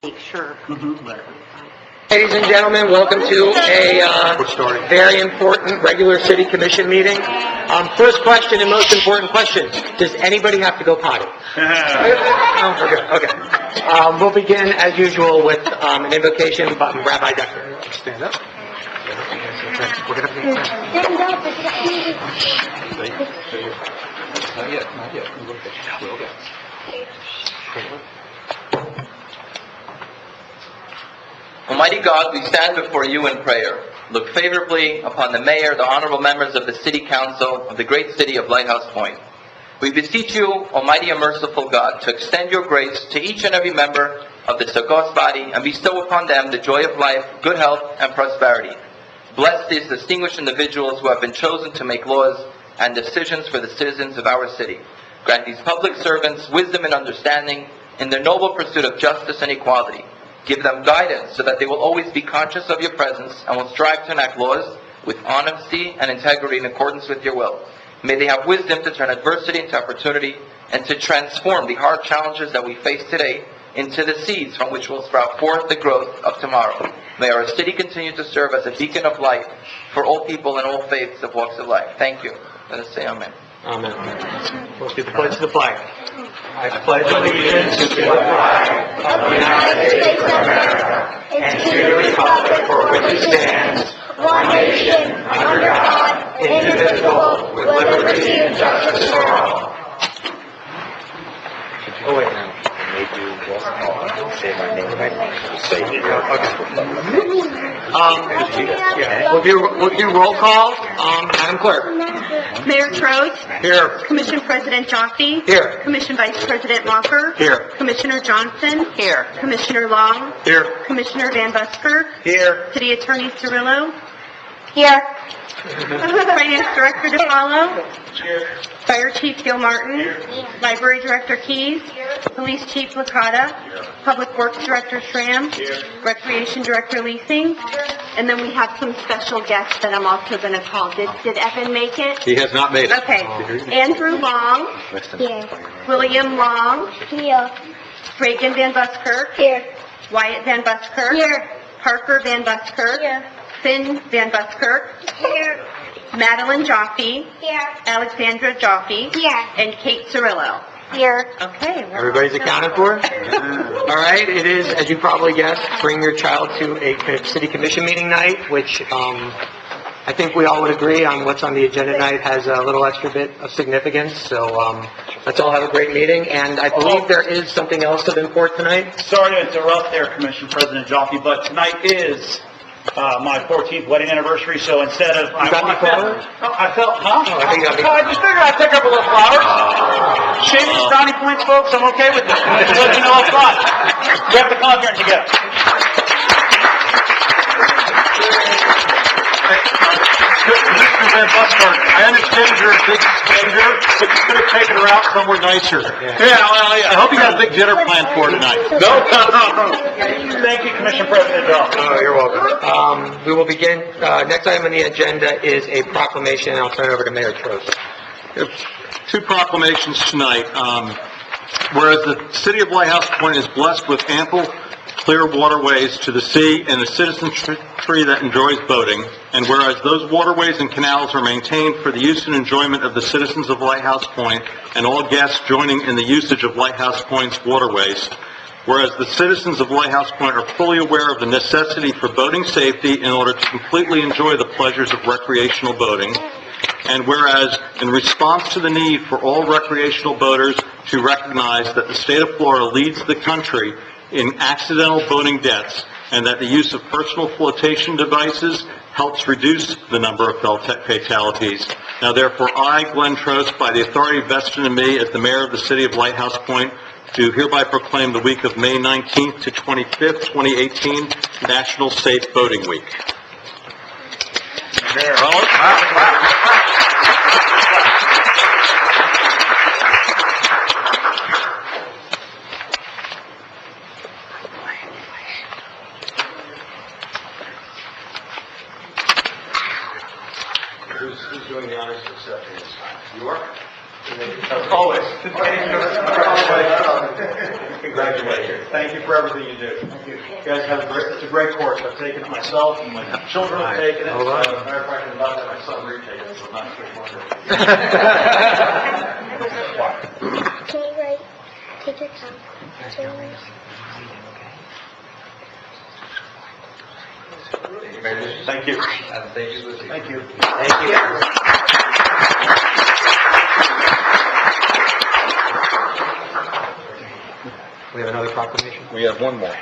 Make sure. Ladies and gentlemen, welcome to a very important regular city commission meeting. First question and most important question, does anybody have to go potty? Oh, we're good. Okay. We'll begin as usual with an invocation by Rabbi Decker. Stand up. We're going to Not yet. Almighty God, we stand before you in prayer. Look favorably upon the mayor, the honorable members of the city council of the great city of Lighthouse Point. We beseech you, Almighty and merciful God, to extend your grace to each and every member of this august body and bestow upon them the joy of life, good health, and prosperity. Bless these distinguished individuals who have been chosen to make laws and decisions for the citizens of our city. Grant these public servants wisdom and understanding in their noble pursuit of justice and equality. Give them guidance so that they will always be conscious of your presence and will strive to enact laws with honesty and integrity in accordance with your will. May they have wisdom to turn adversity into opportunity and to transform the hard challenges that we face today into the seeds from which will sprout forth the growth of tomorrow. May our city continue to serve as a beacon of light for all people in all faiths of walks of life. Thank you. Let us say amen. Amen. Let's do the pledge to the flag. I pledge allegiance to the flag of the United States of America and to the republic for which it stands, one nation, under God, indivisible, with liberty and justice for all. Oh, wait, now. Say my name right. Say We'll do roll call. Madam Clerk. Mayor Trost. Here. Commission President Jaffe. Here. Commission Vice President Walker. Here. Commissioner Johnson. Here. Commissioner Long. Here. Commissioner Van Busker. Here. City Attorney Cirillo. Here. Finance Director DePaulo. Here. Fire Chief Gil Martin. Library Director Keys. Police Chief Licata. Public Works Director Schramm. Recreation Director Leasing. And then we have some special guests that I'm also going to call. Did Evan make it? He has not made it. Okay. Andrew Long. Here. William Long. Here. Reagan Van Buskirk. Here. Wyatt Van Buskirk. Here. Parker Van Buskirk. Here. Finn Van Buskirk. Here. Madeline Jaffe. Here. Alexandra Jaffe. Here. And Kate Cirillo. Here. Okay. Everybody's accounted for? All right. It is, as you probably guessed, bring your child to a city commission meeting night, which I think we all would agree on what's on the agenda tonight has a little extra bit of significance. So let's all have a great meeting. And I believe there is something else of import tonight. Sorry to interrupt there, Commission President Jaffe, but tonight is my 14th wedding anniversary, so instead of... You got any flowers? I felt, huh? Oh, I think that'd be... I just figured I'd pick up a little flowers. Shameless brownie points, folks, I'm okay with this. Just let you know up front. We have to come up here and together. Mr. Van Buskirk, I understand you're a big spender, but you could have taken her out somewhere nicer. Yeah, well, I hope you got a big dinner planned for her tonight. No. Thank you, Commission President Jaffe. Oh, you're welcome. We will begin. Next item on the agenda is a proclamation, and I'll turn it over to Mayor Trost. Two proclamations tonight. Whereas the city of Lighthouse Point is blessed with ample, clear waterways to the sea and a citizenry that enjoys boating, and whereas those waterways and canals are maintained for the use and enjoyment of the citizens of Lighthouse Point and all guests joining in the usage of Lighthouse Point's waterways, whereas the citizens of Lighthouse Point are fully aware of the necessity for boating safety in order to completely enjoy the pleasures of recreational boating, and whereas in response to the need for all recreational boaters to recognize that the state of Florida leads the country in accidental boating deaths, and that the use of personal flotation devices helps reduce the number of fatalities. Now, therefore, I, Glenn Trost, by the authority vested in me as the mayor of the city of Lighthouse Point, do hereby proclaim the week of May 19th to 25th, 2018, National Safe Boating Week. Who's doing the honors of accepting this time? You are? Always. Congratulations. Thank you for everything you do. You guys have it's a great course. I've taken it myself, and my children have taken it. As a matter of fact, I'm about to have my son retake it, so I'm not sure wonder. Can you write? Take your time. Thank you. Thank you. Thank you. We have another proclamation? We have one more.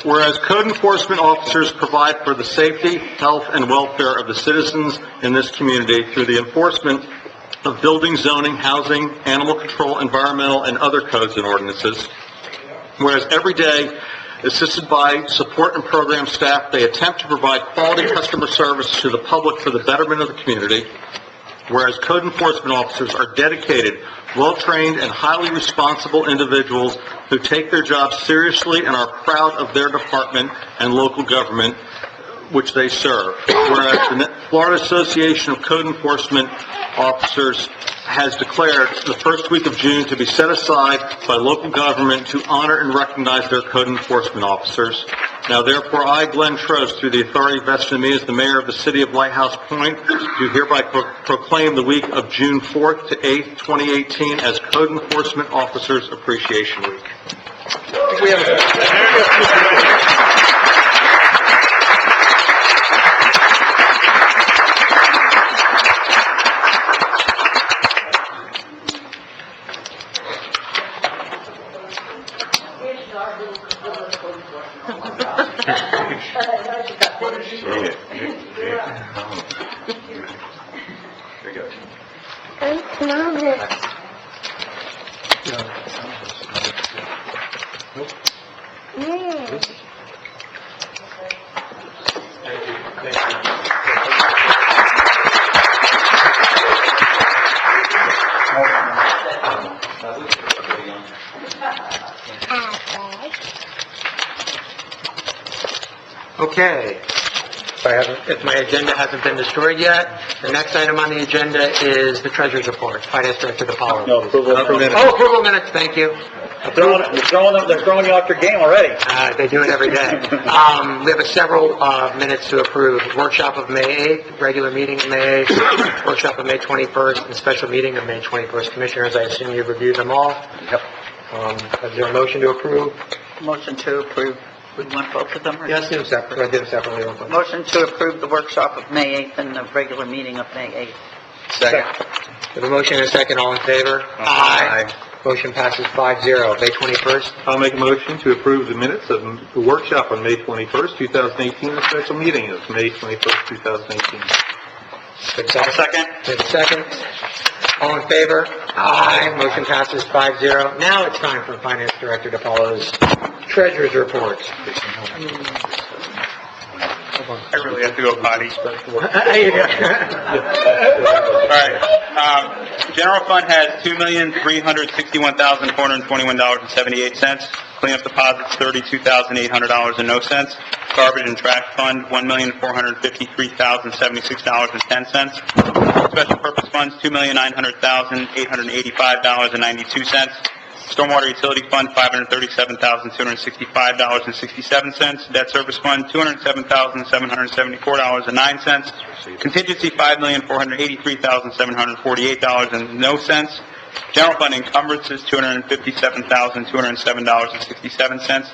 Whereas code enforcement officers provide for the safety, health, and welfare of the citizens in this community through the enforcement of building, zoning, housing, animal control, environmental, and other codes and ordinances. Whereas every day, assisted by support and program staff, they attempt to provide quality customer service to the public for the betterment of the community. Whereas code enforcement officers are dedicated, well-trained, and highly responsible individuals who take their job seriously and are proud of their department and local government which they serve. Whereas the Florida Association of Code Enforcement Officers has declared the first week of June to be set aside by local government to honor and recognize their code enforcement officers. Now, therefore, I, Glenn Trost, through the authority vested in me as the mayor of the city of Lighthouse Point, do hereby proclaim the week of June 4th to 8th, 2018 as Code Enforcement Officers Appreciation Week. We have Okay. If my agenda hasn't been destroyed yet, the next item on the agenda is the treasurer's report. Finance Director DiPaolo. No, approval of minutes. Oh, approval minutes, thank you. They're throwing you off your game already. They do it every day. We have several minutes to approve. Workshop of May 8th, regular meeting of May 8th, workshop of May 21st, and special meeting of May 21st. Commissioners, I assume you've reviewed them all? Yep. Is there a motion to approve? Motion to approve. We want both of them? Or Yes, do them separately. I did them separately. real quick. Motion to approve the workshop of May 8th and the regular meeting of May 8th. Second. We have a motion and a second. All in favor? Aye. Motion passes 5-0. May 21st. I'll make a motion to approve the minutes of the workshop on May 21st, 2018, the special meeting is May 21st, 2018. Second. We have a second. All in favor? Aye. Motion passes 5-0. Now it's time for Finance Director DiPaolo's treasurer's report. I really have to go potty. There you go. All right. General fund has $2,361,421.78. Cleanup deposits, $32,800.00. Garbage and trash fund, $1,453,076.10. Special purpose funds, $2,900,885.92. Stormwater utility fund, $537,265.67. Debt service fund, $207,774.09. Contingency, $5,483,748.00. General fund encumbrances, $257,207.67.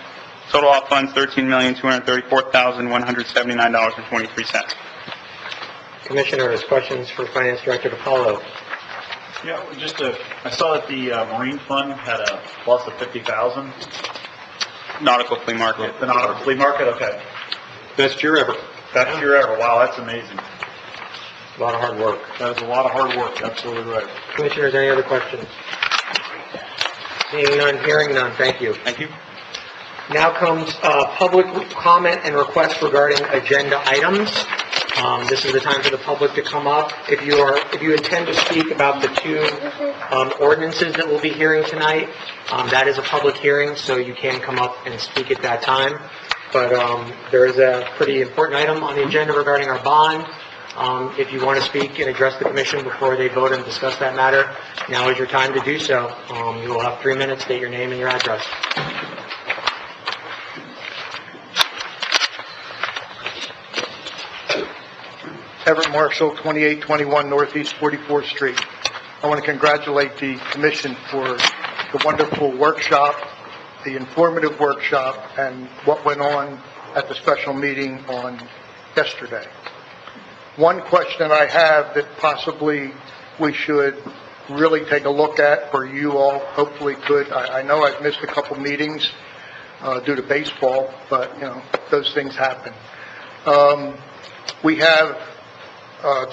Total off funds, $13,234,179.23. Commissioners, questions for Finance Director DiPaolo? Yeah, I saw that the Marine Fund had a plus of 50,000. Nautical flea market. The Nautical Flea Market, okay. Best year ever. Best year ever. Wow, that's amazing. A lot of hard work. That is a lot of hard work, absolutely right. Commissioners, any other questions? Seeing none, hearing none, thank you. Thank you. Now comes public comment and requests regarding agenda items. This is the time for the public to come up. If you intend to speak about the two ordinances that we'll be hearing tonight, that is a public hearing, so you can come up and speak at that time. But there is a pretty important item on the agenda regarding our bond. If you want to speak and address the commission before they vote and discuss that matter, now is your time to do so. You will have 3 minutes. State your name and your address. Everett Marshall, 2821 Northeast 44th Street. I want to congratulate the commission for the wonderful workshop, the informative workshop, and what went on at the special meeting on yesterday. One question I have that possibly we should really take a look at, or you all hopefully could, I know I've missed a couple meetings due to baseball, but, you know, those things happen. We have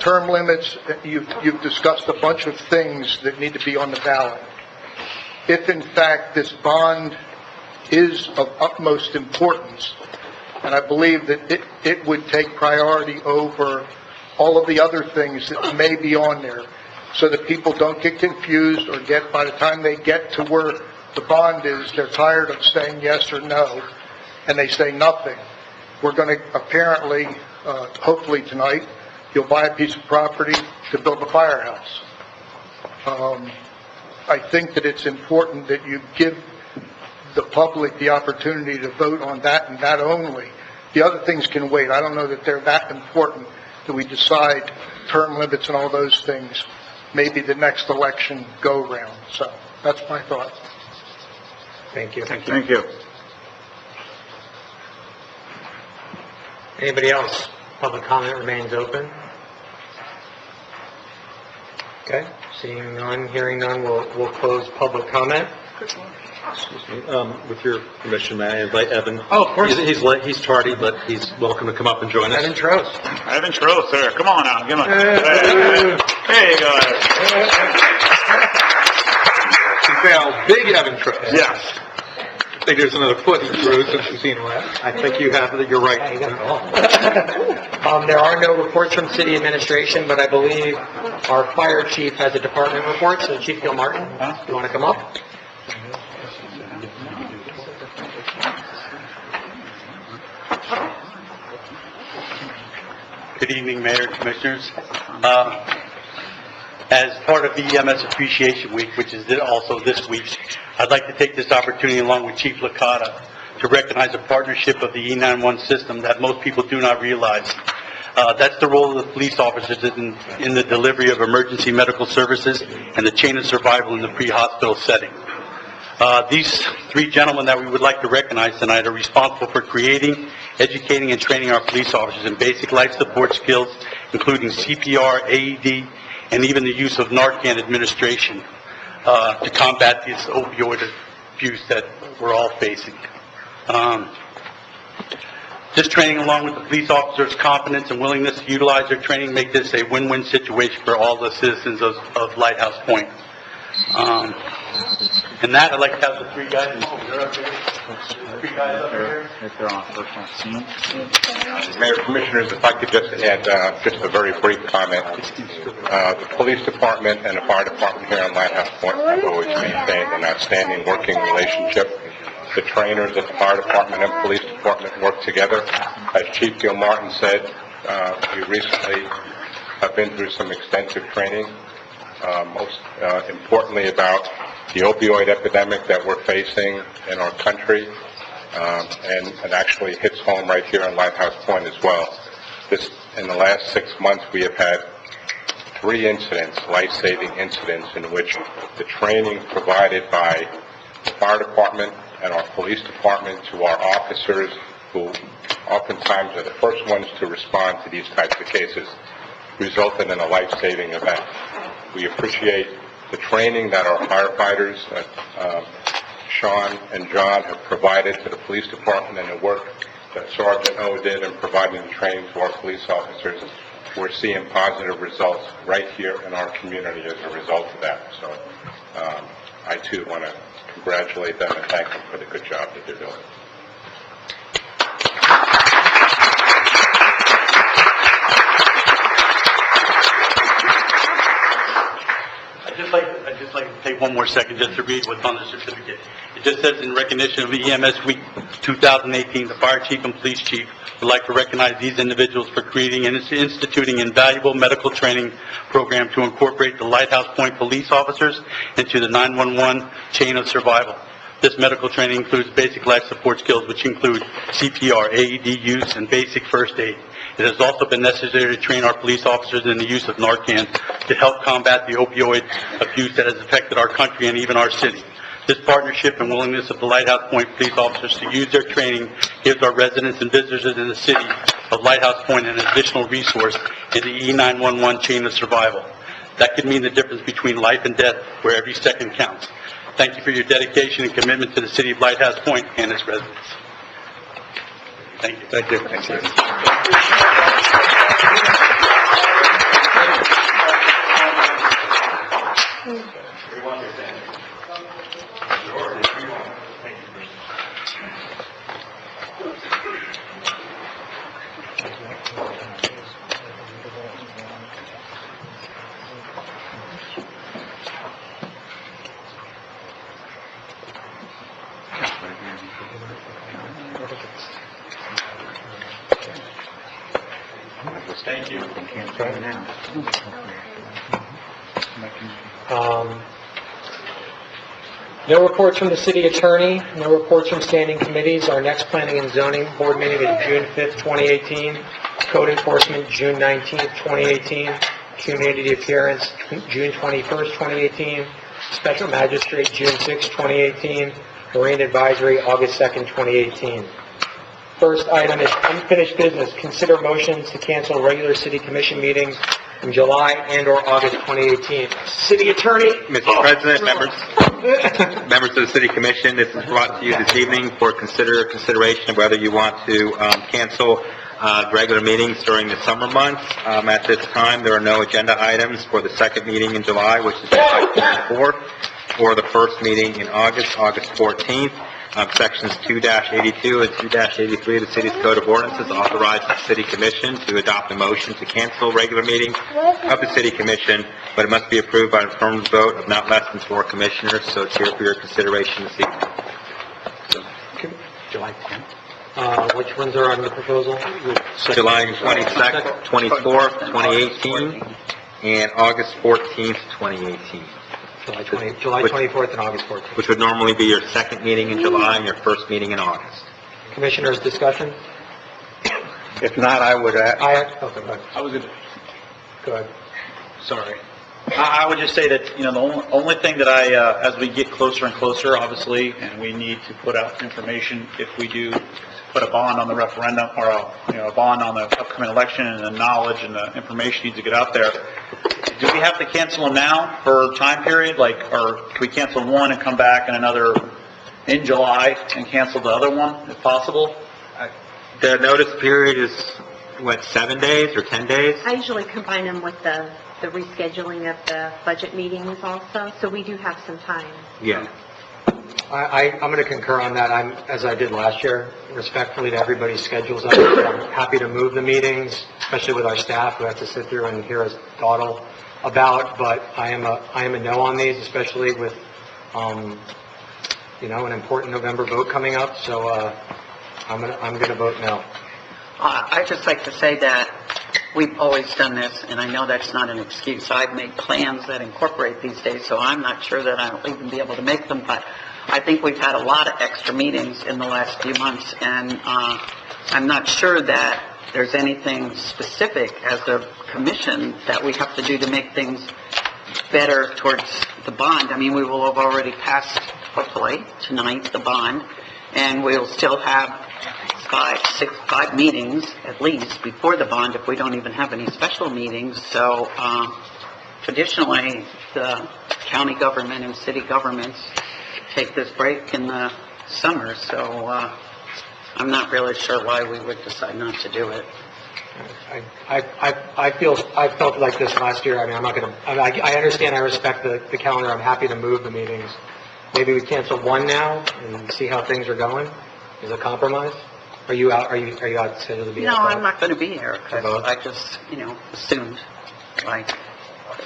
term limits. You've discussed a bunch of things that need to be on the ballot. If in fact this bond is of utmost importance, and I believe that it would take priority over all of the other things that may be on there, so that people don't get confused or by the time they get to where the bond is, they're tired of saying yes or no, and they say nothing. We're going to apparently, hopefully tonight, you'll buy a piece of property to build a firehouse. I think that it's important that you give the public the opportunity to vote on that and that only. The other things can wait. I don't know that they're that important that we decide term limits and all those things, maybe the next election go round. So that's my thought. Thank you. Thank you. Anybody else? Public comment remains open. Okay, seeing none, hearing none, we'll close public comment. Excuse me, with your permission, may I invite Evan? Oh, of course. He's late, he's tardy, but he's welcome to come up and join us. Evan Trost. Evan Trost, sir. Come on out. Give him There you go, Evan. Big Evan Trost. Yes. I think there's another foot he threw since we've seen him last. I think you have it, you're right. There are no reports from city administration, but I believe our fire chief has a department report, so Chief Gilmartin, you want to come up? Good evening, Mayor and Commissioners. As part of the EMS Appreciation Week, which is also this week, I'd like to take this opportunity along with Chief Licata to recognize a partnership of the E911 system that most people do not realize. That's the role of the police officers in the delivery of emergency medical services and the chain of survival in the pre-hospital setting. These 3 gentlemen that we would like to recognize tonight are responsible for creating, educating, and training our police officers in basic life support skills, including CPR, AED, and even the use of Narcan administration to combat this opioid abuse that we're all facing. This training, along with the police officers' confidence and willingness to utilize their training, make this a win-win situation for all the citizens of Lighthouse Point. And that, I'd like to have the 3 guys. They're up here. 3 guys up here. If they're on first one. Mayor, Commissioners, if I could just add just a very brief comment. The police department and the fire department here on Lighthouse Point have always maintained an outstanding working relationship. The trainers at the fire department and police department work together. As Chief Gilmartin said, we recently have been through some extensive training, most importantly about the opioid epidemic that we're facing in our country, and it actually hits home right here on Lighthouse Point as well. In the last 6 months, we have had 3 incidents, life-saving incidents, in which the training provided by the fire department and our police department to our officers, who oftentimes are the first ones to respond to these types of cases, resulted in a life-saving event. We appreciate the training that our firefighters, Sean and John, have provided to the police department, and the work that Sergeant O did in providing the training to our police officers. We're seeing positive results right here in our community as a result of that. So I too want to congratulate them and thank them for the good job that they're doing. I'd just like to take one more second just to read what's on the certificate. It just says, in recognition of EMS Week 2018, the fire chief and police chief would like to recognize these individuals for creating and instituting invaluable medical training program to incorporate the Lighthouse Point police officers into the 911 chain of survival. This medical training includes basic life support skills, which include CPR, AED use, and basic first aid. It has also been necessary to train our police officers in the use of Narcan to help combat the opioid abuse that has affected our country and even our city. This partnership and willingness of the Lighthouse Point police officers to use their training gives our residents and visitors in the city of Lighthouse Point an additional resource in the E911 chain of survival. That could mean the difference between life and death, where every second counts. Thank you for your dedication and commitment to the city of Lighthouse Point and its residents. Thank you. Thank you. Thank you. Thank you. No reports from the city attorney, no reports from standing committees. Our next planning and zoning board meeting is June 5th, 2018. Code enforcement, June 19th, 2018. Community appearance, June 21st, 2018. Special magistrate, June 6th, 2018. Marine advisory, August 2nd, 2018. First item is unfinished business. Consider motions to cancel regular city commission meetings in July and/or August 2018. City attorney? Mr. President, members of the City Commission, this is brought to you this evening for consideration of whether you want to cancel regular meetings during the summer months. At this time, there are no agenda items for the second meeting in July, which is July 24th, or the first meeting in August, August 14th. Sections 2-82 and 2-83 of the City's Code of Ordinances authorize the City Commission to adopt a motion to cancel regular meetings of the City Commission, but it must be approved by an affirmative vote of not less than 4 commissioners, so it's here for your consideration this evening. July 10th. Which ones are on the proposal? July 22nd, 24th, 2018, and August 14th, 2018. July 24th and August 14th. Which would normally be your second meeting in July and your first meeting in August. Commissioners, discussion? If not, I would, Go ahead. Go ahead. Sorry. I would just say that, the only thing that as we get closer and closer, obviously, and we need to put out information if we do put a bond on the referendum, or a bond on the upcoming election, and the knowledge and the information needs to get out there. Do we have to cancel them now for a time period, or can we cancel one and come back in another, in July, and cancel the other one, if possible? The notice period is, 7 days or 10 days? I usually combine them with the rescheduling of the budget meetings also, so we do have some time. Yeah. I'm going to concur on that. As I did last year, respectfully to everybody's schedules. I'm happy to move the meetings, especially with our staff who have to sit through and hear us dawdle about, but I am a no on these, especially with, an important November vote coming up, so, I'm gonna vote no. I'd just like to say that we've always done this, and I know that's not an excuse. I've made plans that incorporate these days, so I'm not sure that I'll even be able to make them, but I think we've had a lot of extra meetings in the last few months, and I'm not sure that there's anything specific as a commission that we have to do to make things better towards the bond. I mean, we will have already passed, hopefully, tonight, the bond, and we'll still have 5 meetings at least before the bond if we don't even have any special meetings. So traditionally, the county government and city governments take this break in the summer, so I'm not really sure why we would decide not to do it. I felt like this last year. I mean, I understand, I respect the calendar. I'm happy to move the meetings. Maybe we cancel one now and see how things are going. Is it a compromise? Are you out scheduled to be? No, I'm not going to be here because I just, assumed,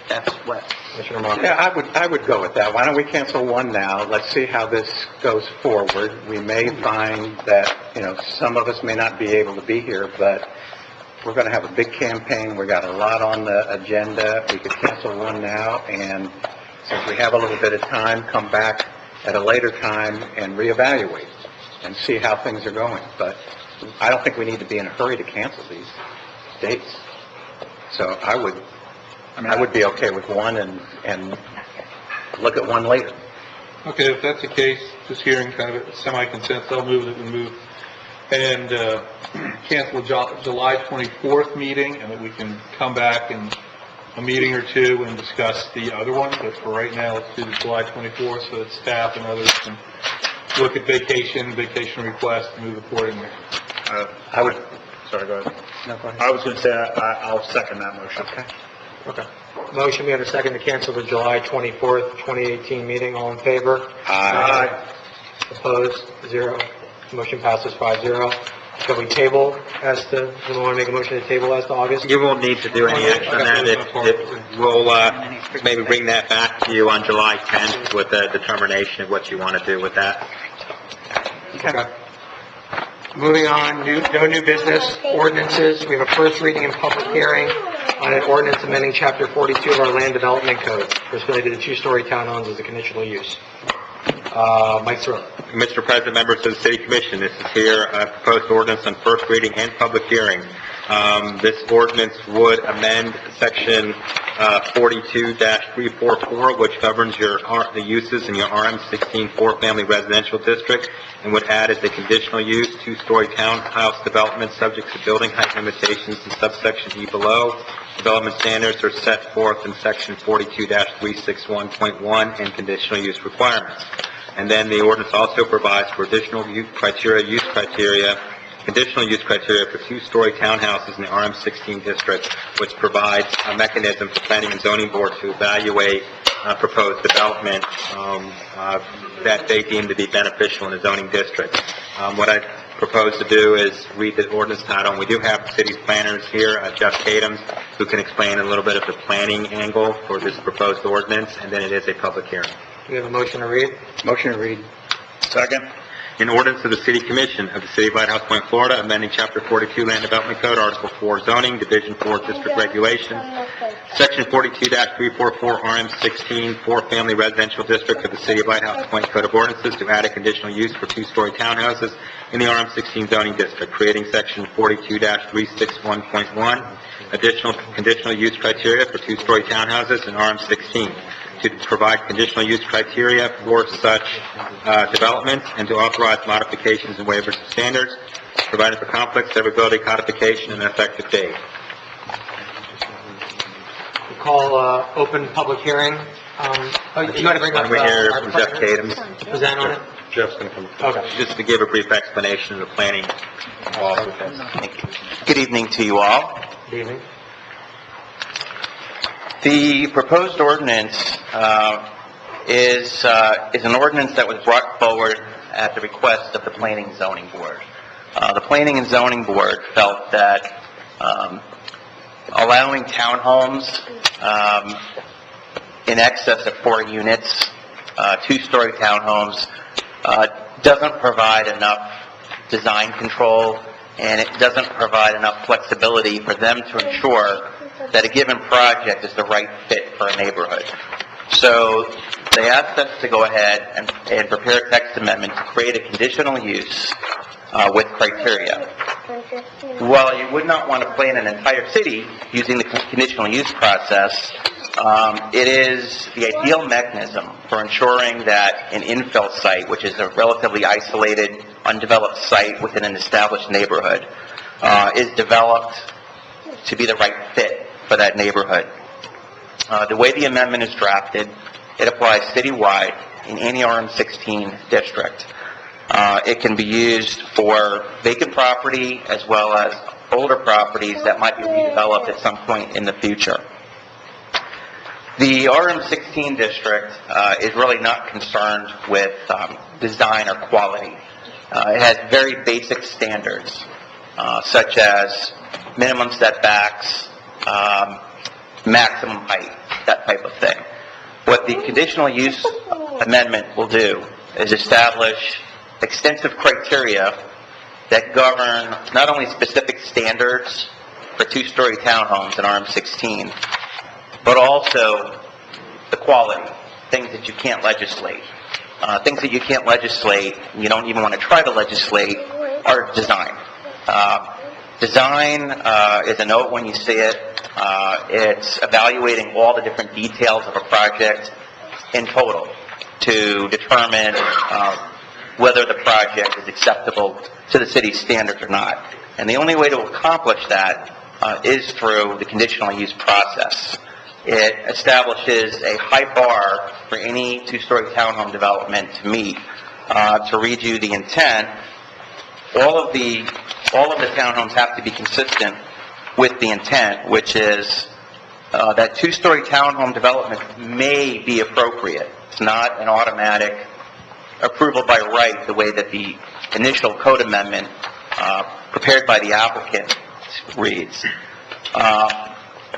that's what, Commissioner Mock? Yeah, I would go with that. Why don't we cancel one now? Let's see how this goes forward. We may find that, some of us may not be able to be here, but we're going to have a big campaign. We got a lot on the agenda. We could cancel one now, and since we have a little bit of time, come back at a later time and reevaluate and see how things are going. But I don't think we need to be in a hurry to cancel these dates. So I would be okay with one and look at one later. Okay, if that's the case, just hearing kind of a semi-consensus, I'll move that we move and cancel July 24th meeting, and that we can come back in a meeting or two and discuss the other one. But for right now, let's do the July 24th so that staff and others can look at vacation requests, and move accordingly. Sorry, go ahead. No, go ahead. I was going to say, I'll second that motion. Okay. Motion, we have a second to cancel the July 24th, 2018 meeting. All in favor? Aye. Opposed? 0. Motion passes 5-0. Shall we table as to, we want to make a motion to table as to August? You won't need to do any action on that. We'll maybe bring that back to you on July 10th with a determination of what you want to do with that. Okay. Moving on, no new business, ordinances. We have a first reading and public hearing on an ordinance amending Chapter 42 of our Land Development Code, related to two-story townhomes as a conditional use. Mike Cirillo. Mr. President, members of the City Commission, this is here a proposed ordinance on first reading and public hearing. This ordinance would amend Section 42-344, which governs the uses in your RM16 four-family residential district, and would add as a conditional use two-story townhouse development subject to building height limitations in subsection E below. Development standards are set forth in Section 42-361.1 and conditional use requirements. And then the ordinance also provides for additional conditional use criteria for two-story townhouses in the RM16 district, which provides a mechanism for planning and zoning board to evaluate proposed development that they deem to be beneficial in the zoning district. What I propose to do is read the ordinance title, and we do have the city's planners here, Jeff Cadams, who can explain a little bit of the planning angle for this proposed ordinance, and then it is a public hearing. Do we have a motion to read? Motion to read. Second. An ordinance of the City Commission of the City of Lighthouse Point, Florida, amending Chapter 42 Land Development Code, Article 4 Zoning, Division 4 District Regulations, Section 42-344 RM16 four-family residential district of the City of Lighthouse Point Code of Ordinances to add a conditional use for two-story townhouses in the RM16 zoning district, creating Section 42-361.1, additional conditional use criteria for two-story townhouses in RM16, to provide conditional use criteria for such developments, and to authorize modifications and waivers of standards, providing for conflict, severability, codification, and effective date. We call open public hearing. You got to bring up We hear from Jeff Cadams. Was that on it? Jeff's going to come. Okay. Just to give a brief explanation of the planning. Good evening to you all. Good evening. The proposed ordinance is an ordinance that was brought forward at the request of the Planning and Zoning Board. The Planning and Zoning Board felt that allowing townhomes in excess of 4 units, two-story townhomes, doesn't provide enough design control, and it doesn't provide enough flexibility for them to ensure that a given project is the right fit for a neighborhood. So they asked us to go ahead and prepare a text amendment to create a conditional use with criteria. While you would not want to plan an entire city using the conditional use process, it is the ideal mechanism for ensuring that an infill site, which is a relatively isolated, undeveloped site within an established neighborhood, is developed to be the right fit for that neighborhood. The way the amendment is drafted, it applies citywide in any RM16 district. It can be used for vacant property as well as older properties that might be redeveloped at some point in the future. The RM16 district is really not concerned with design or quality. It has very basic standards, such as minimum setbacks, maximum height. that type of thing. What the conditional use amendment will do is establish extensive criteria that govern not only specific standards for two-story townhomes in RM16, but also the quality, things that you can't legislate. Things that you can't legislate, you don't even want to try to legislate, are design. Design is a note when you see it. It's evaluating all the different details of a project in total to determine whether the project is acceptable to the city's standards or not. And the only way to accomplish that is through the conditional use process. It establishes a high bar for any two-story townhome development to meet. To read you the intent, all of the townhomes have to be consistent with the intent, which is that two-story townhome development may be appropriate. It's not an automatic approval by right, the way that the initial code amendment prepared by the applicant reads.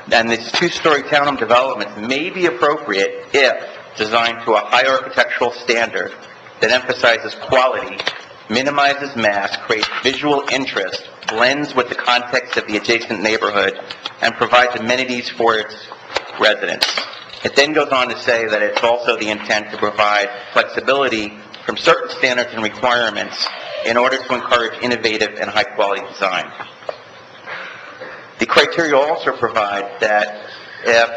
And this two-story townhome development may be appropriate if designed to a high architectural standard that emphasizes quality, minimizes mass, creates visual interest, blends with the context of the adjacent neighborhood, and provides amenities for its residents. It then goes on to say that it's also the intent to provide flexibility from certain standards and requirements in order to encourage innovative and high-quality design. The criteria also provide that if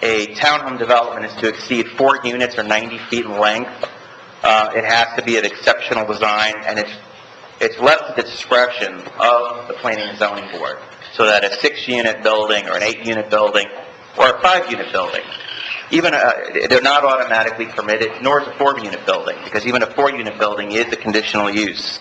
a townhome development is to exceed 4 units or 90 feet in length, it has to be an exceptional design, and it's left to the discretion of the Planning and Zoning Board, so that a 6-unit building or an 8-unit building or a 5-unit building, even they're not automatically permitted, nor is a 4-unit building, because even a 4-unit building is a conditional use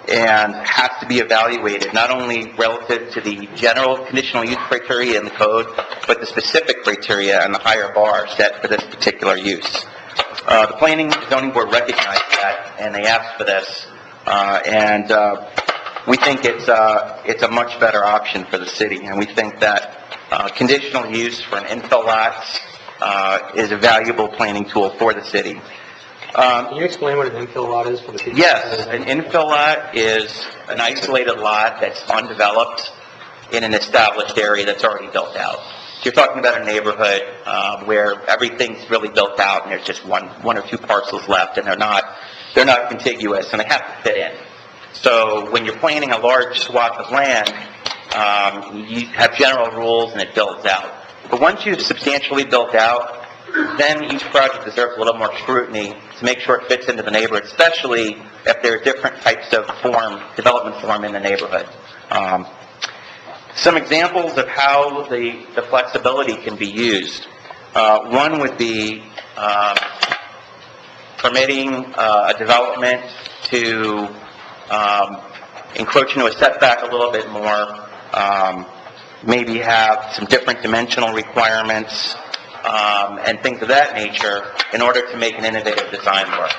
and has to be evaluated not only relative to the general conditional use criteria in the code, but the specific criteria and the higher bar set for this particular use. The Planning and Zoning Board recognized that, and they asked for this, and we think it's a much better option for the city, and we think that conditional use for an infill lot is a valuable planning tool for the city. Can you explain what an infill lot is for the people? Yes, an infill lot is an isolated lot that's undeveloped in an established area that's already built out. So you're talking about a neighborhood where everything's really built out and there's just one or two parcels left, and they're not contiguous and they have to fit in. So when you're planning a large swath of land, you have general rules and it builds out. But once you've substantially built out, then each project deserves a little more scrutiny to make sure it fits into the neighborhood, especially if there are different types of development form in the neighborhood. Some examples of how the flexibility can be used. One would be permitting a development to encroach into a setback a little bit more, maybe have some different dimensional requirements, and things of that nature in order to make an innovative design work,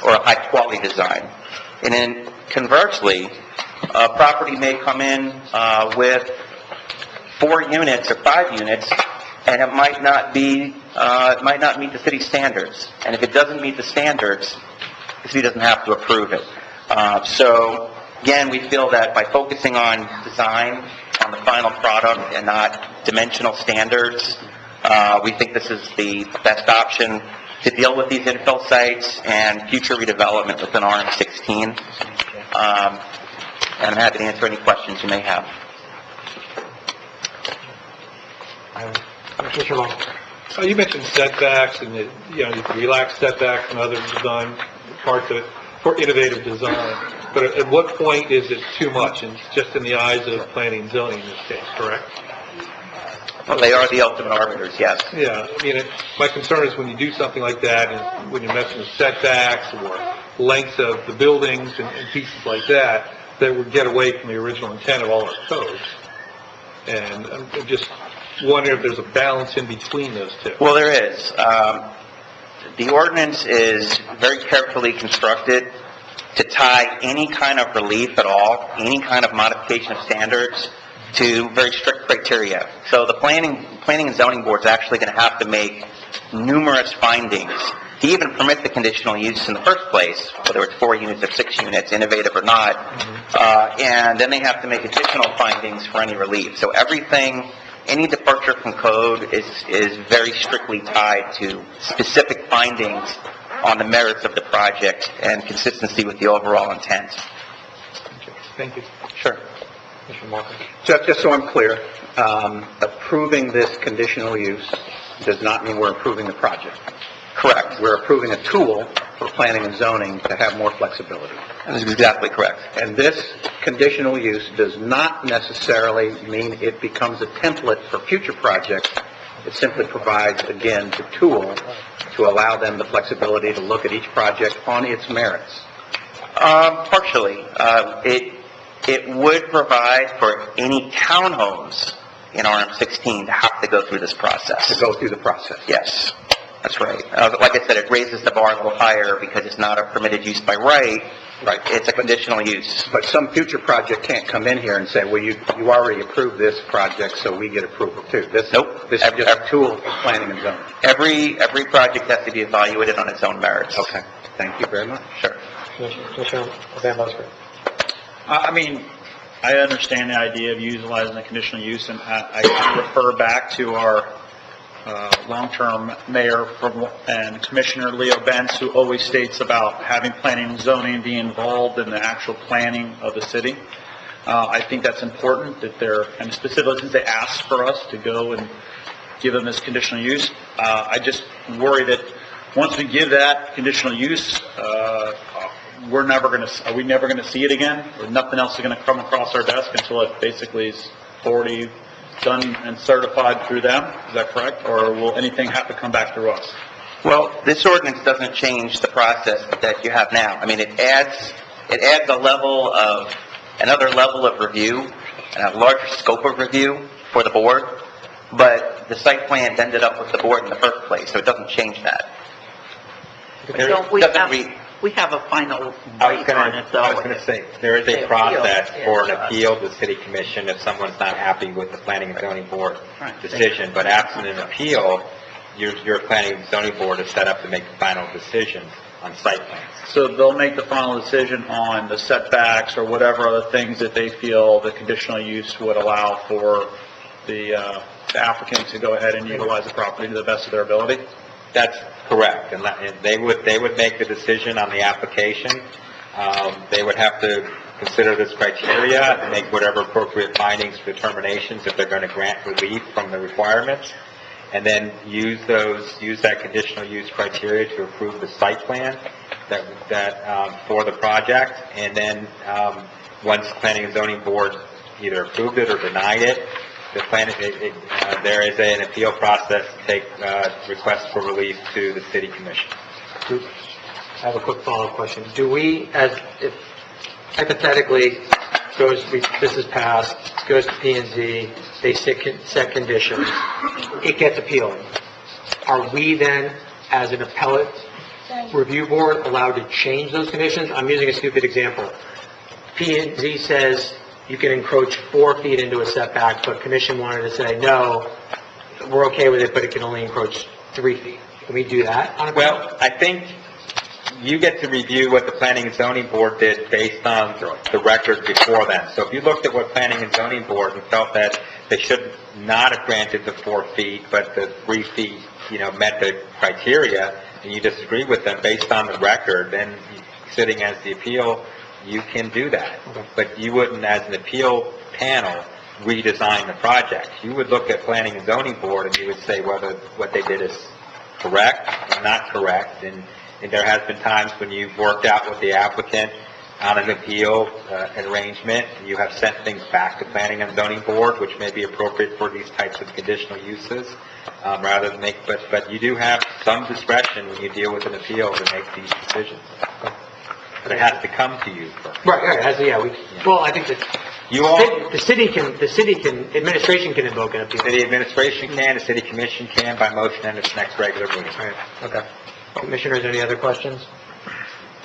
or a high-quality design. And then conversely, a property may come in with 4 units or 5 units, and it might not meet the city's standards. And if it doesn't meet the standards, the city doesn't have to approve it. So again, we feel that by focusing on design on the final product and not dimensional standards, we think this is the best option to deal with these infill sites and future redevelopment within RM16. And I'm happy to answer any questions you may have. Mr. Long. You mentioned setbacks and that, you can relax setbacks and other design parts of it for innovative design. But at what point is it too much? And it's just in the eyes of planning and zoning in this case, correct? Well, they are the ultimate arbiters, yes. Yeah, my concern is when you do something like that, and when you're messing with setbacks or lengths of the buildings and pieces like that, that would get away from the original intent of all our codes. And I'm just wondering if there's a balance in between those two. Well, there is. The ordinance is very carefully constructed to tie any kind of relief at all, any kind of modification of standards, to very strict criteria. So the planning and zoning board is actually going to have to make numerous findings to even permit the conditional use in the first place, whether it's 4 units or 6 units, innovative or not. And then they have to make additional findings for any relief. So everything, any departure from code is very strictly tied to specific findings on the merits of the project and consistency with the overall intent. Thank you. Sure. Mr. Walker. Just so I'm clear, approving this conditional use does not mean we're approving the project. Correct. We're approving a tool for planning and zoning to have more flexibility. That is exactly correct. And this conditional use does not necessarily mean it becomes a template for future projects. It simply provides, again, the tool to allow them the flexibility to look at each project on its merits. Partially. It would provide for any townhomes in RM16 to have to go through this process. To go through the process. Yes, that's right. Like I said, it raises the bar a little higher because it's not a permitted use by right. Right. It's a conditional use. But some future project can't come in here and say, well, you already approved this project, so we get approval too. Nope. This is just a tool for planning and zoning. Every project has to be evaluated on its own merits. Okay. Thank you very much. Sure. Commissioner Van Busker. I mean, I understand the idea of utilizing the conditional use, and I refer back to our long-term mayor and Commissioner Leo Benz, who always states about having planning and zoning be involved in the actual planning of the city. I think that's important that and specifically since they asked for us to go and give them this conditional use, I just worry that once we give that conditional use, are we never going to see it again? Or nothing else is going to come across our desk until it basically is already done and certified through them? Is that correct? Or will anything have to come back through us? Well, this ordinance doesn't change the process that you have now. I mean, it adds another level of review and a larger scope of review for the board, but the site plan ended up with the board in the first place, so it doesn't change that. Don't we have a final I was date on it, though? going to say, there is a process for an appeal to the city commission if someone's not happy with the planning and zoning board decision, but absent an appeal, your planning and zoning board is set up to make the final decision on site plans. So they'll make the final decision on the setbacks or whatever other things that they feel the conditional use would allow for the applicant to go ahead and utilize the property to the best of their ability? That's correct, and they would make the decision on the application. They would have to consider this criteria and make whatever appropriate findings, determinations, if they're going to grant relief from the requirements, and then use that conditional use criteria to approve the site plan that for the project, and then once planning and zoning board either approved it or denied it, there is an appeal process to take requests for relief to the city commission. I have a quick follow-up question. Do we, if hypothetically, this is passed, goes to P&Z, they set conditions, it gets appealed, are we then, as an appellate review board, allowed to change those conditions? I'm using a stupid example. P&Z says you can encroach 4 feet into a setback, but commission wanted to say, no, we're okay with it, but it can only encroach 3 feet. Can we do that? Well, I think you get to review what the planning and zoning board did based on the record before then. So if you looked at what planning and zoning board and felt that they should not have granted the 4 feet, but the 3 feet, met the criteria, and you disagree with them based on the record, then sitting as the appeal, you can do that. Okay. But you wouldn't, as an appeal panel, redesign the project. You would look at planning and zoning board and you would say whether what they did is correct or not correct. And there has been times when you've worked out with the applicant on an appeal, an arrangement, and you have sent things back to planning and zoning board, which may be appropriate for these types of conditional uses, rather than but you do have some discretion when you deal with an appeal to make these decisions. But it has to come to you first. Right, well, I think that the city can, administration can invoke an appeal. The administration can, the city commission can by motion in its next regular meeting. Okay. Commissioners, any other questions?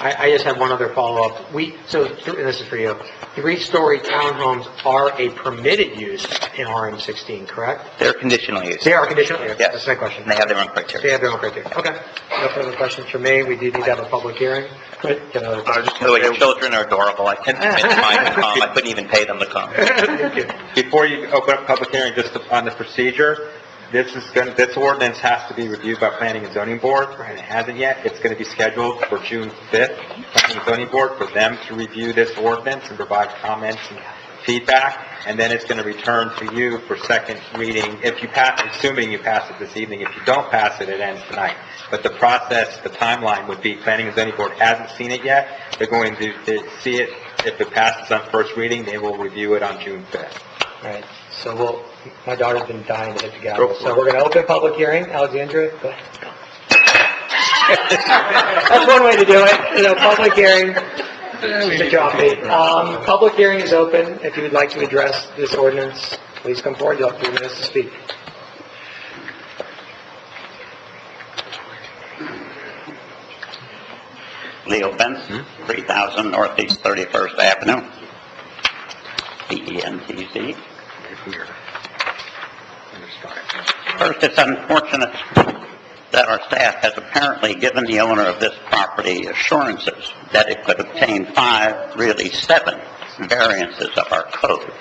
I just have one other follow-up. This is for you. 3-story townhomes are a permitted use in RM16, correct? They're conditional use. They are conditional use? Yes. That's my question. And they have their own criteria. They have their own criteria. Okay. No further questions from me. We do need to have a public hearing. Get another question. By the way, your children are adorable. I couldn't convince mine to come. I couldn't even pay them to come. Thank you. Before you open up public hearing, just on the procedure, this ordinance has to be reviewed by Planning and Zoning Board, and it hasn't yet. It's going to be scheduled for June 5th, Planning and Zoning Board, for them to review this ordinance and provide comments and feedback, and then it's going to return to you for second reading, if you pass, assuming you pass it this evening. If you don't pass it, it ends tonight. But the process, the timeline would be, Planning and Zoning Board hasn't seen it yet. They're going to see it. If it passes on first reading, they will review it on June 5th. Right. So my daughter's been dying to hit the gavel. So we're going to open public hearing. Alexandra, go ahead. That's one way to do it. Public hearing. Good job, Pete. Public hearing is open. If you would like to address this ordinance, please come forward. You'll have 3 minutes to speak. Leo Benson, 3000 Northeast 31st Avenue, PENTZ. First, it's unfortunate that our staff has apparently given the owner of this property assurances that it could obtain 5, really 7, variances of our code.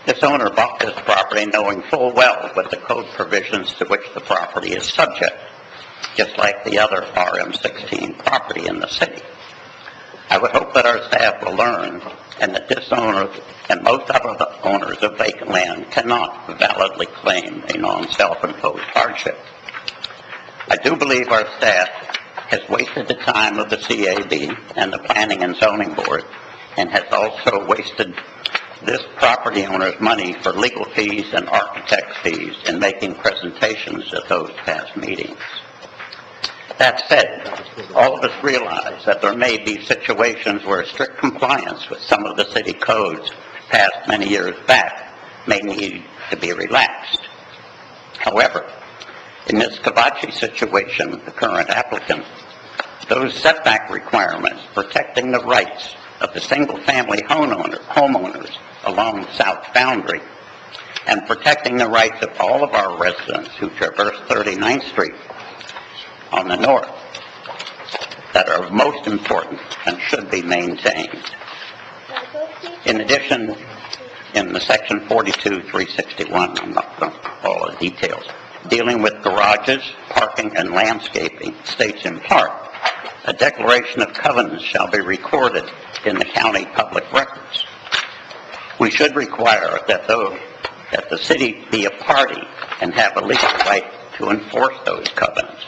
This owner bought this property knowing full well what the code provisions to which the property is subject, just like the other RM16 property in the city. I would hope that our staff will learn, and that this owner and most other owners of vacant land cannot validly claim a non-self-imposed hardship. I do believe our staff has wasted the time of the CAB and the Planning and Zoning Board, and has also wasted this property owner's money for legal fees and architect fees in making presentations at those past meetings. That said, all of us realize that there may be situations where strict compliance with some of the city codes passed many years back may need to be relaxed. However, in this Kavachi situation, the current applicant, those setback requirements protecting the rights of the single-family homeowners along the south boundary, and protecting the rights of all of our residents who traverse 39th Street on the north, that are most important and should be maintained. In addition, in the section 42-361, I'm not going to all the details, dealing with garages, parking, and landscaping, states in part, a declaration of covenants shall be recorded in the county public records. We should require that the city be a party and have a legal right to enforce those covenants.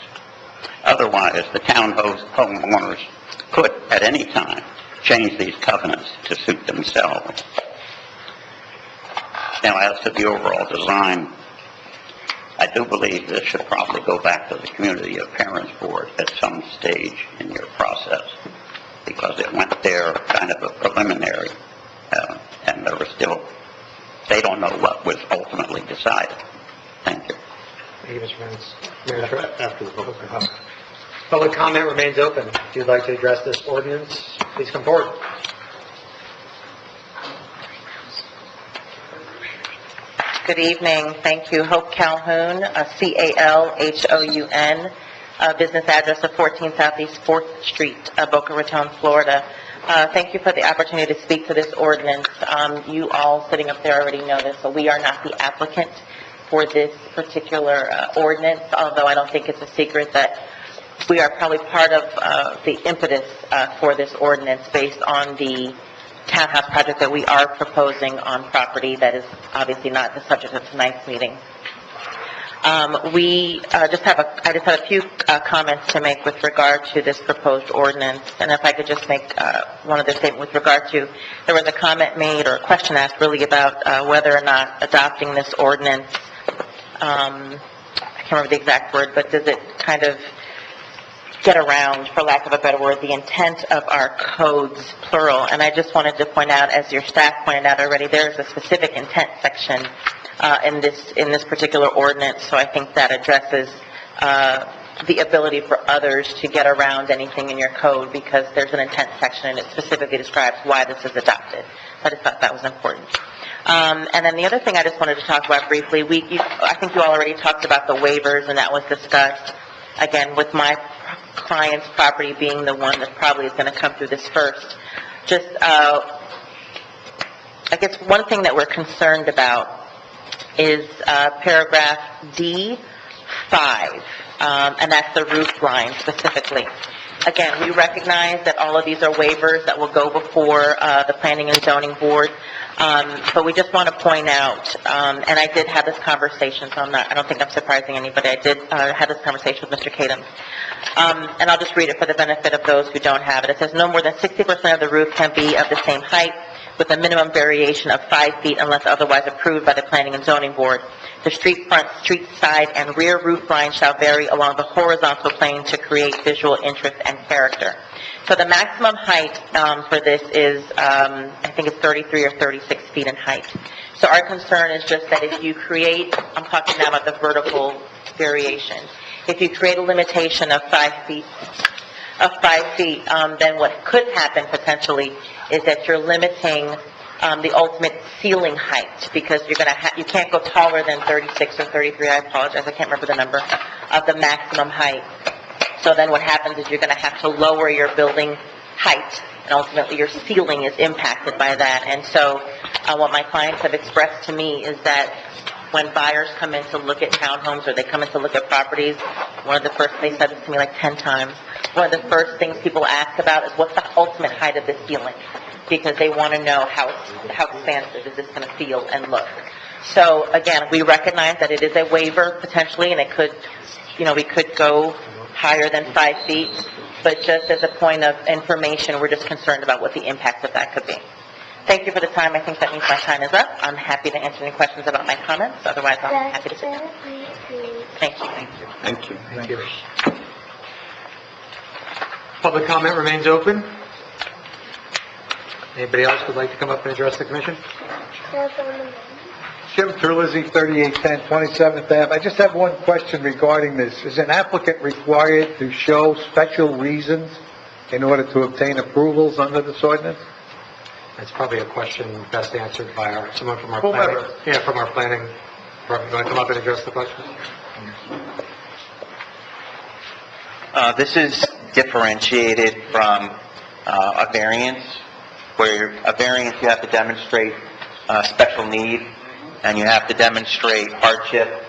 Otherwise, the town homeowners could, at any time, change these covenants to suit themselves. Now, as to the overall design, I do believe this should probably go back to the Community of Parents Board at some stage in your process, because it went there kind of a preliminary, and there was still, they don't know what was ultimately decided. Thank you. Thank you, Mr. Vance. After the public comment. Public comment remains open. If you'd like to address this ordinance, please come forward. Good evening. Thank you. Hope Calhoun, C-A-L-H-O-U-N, business address of 14 Southeast 4th Street, Boca Raton, Florida. Thank you for the opportunity to speak to this ordinance. You all sitting up there already know this, so we are not the applicant for this particular ordinance, although I don't think it's a secret that we are probably part of the impetus for this ordinance based on the townhouse project that we are proposing on property that is obviously not the subject of tonight's meeting. I just have a few comments to make with regard to this proposed ordinance, and if I could just make one other statement with regard to, there was a comment made or a question asked really about whether or not adopting this ordinance, I can't remember the exact word, but does it kind of get around, for lack of a better word, the intent of our codes, plural. And I just wanted to point out, as your staff pointed out already, there is a specific intent section in this particular ordinance, so I think that addresses the ability for others to get around anything in your code, because there's an intent section and it specifically describes why this is adopted. So I just thought that was important. And then the other thing I just wanted to talk about briefly, I think you already talked about the waivers, and that was discussed, again, with my client's property being the one that probably is going to come through this first. Just, I guess one thing that we're concerned about is paragraph D5, and that's the roof line specifically. Again, we recognize that all of these are waivers that will go before the Planning and Zoning Board, but we just want to point out, and I did have this conversation, so I don't think I'm surprising anybody. I did have this conversation with Mr. Kadam. And I'll just read it for the benefit of those who don't have it. It says, no more than 60% of the roof can be of the same height, with a minimum variation of 5 feet unless otherwise approved by the Planning and Zoning Board. The street front, street side, and rear roof line shall vary along the horizontal plane to create visual interest and character. So the maximum height for this is, I think it's 33 or 36 feet in height. So our concern is just that if you create, I'm talking now about the vertical variation, if you create a limitation of 5 feet, then what could happen potentially is that you're limiting the ultimate ceiling height, because you can't go taller than 36 or 33, I apologize, I can't remember the number, of the maximum height. So then what happens is you're going to have to lower your building height, and ultimately your ceiling is impacted by that. And so what my clients have expressed to me is that when buyers come in to look at townhomes or they come in to look at properties, one of the first, they said this to me like 10 times, one of the first things people ask about is what's the ultimate height of the ceiling, because they want to know how expansive is this going to feel and look. So again, we recognize that it is a waiver potentially, and it could, we could go higher than 5 feet, but just as a point of information, we're just concerned about what the impact of that could be. Thank you for the time. I think that means my time is up. I'm happy to answer any questions about my comments. Otherwise, I'm happy to sit down. Thank you. Thank you. Thank you. Public comment remains open. Anybody else would like to come up and address the commission? Jim Terlizzi, 3810 27th Ave. I just have one question regarding this. Is an applicant required to show special reasons in order to obtain approvals under this ordinance? That's probably a question best answered by someone from our planning. Yeah, from our planning. You want to come up and address the question? This is differentiated from a variance, where a variance you have to demonstrate special need, and you have to demonstrate hardship,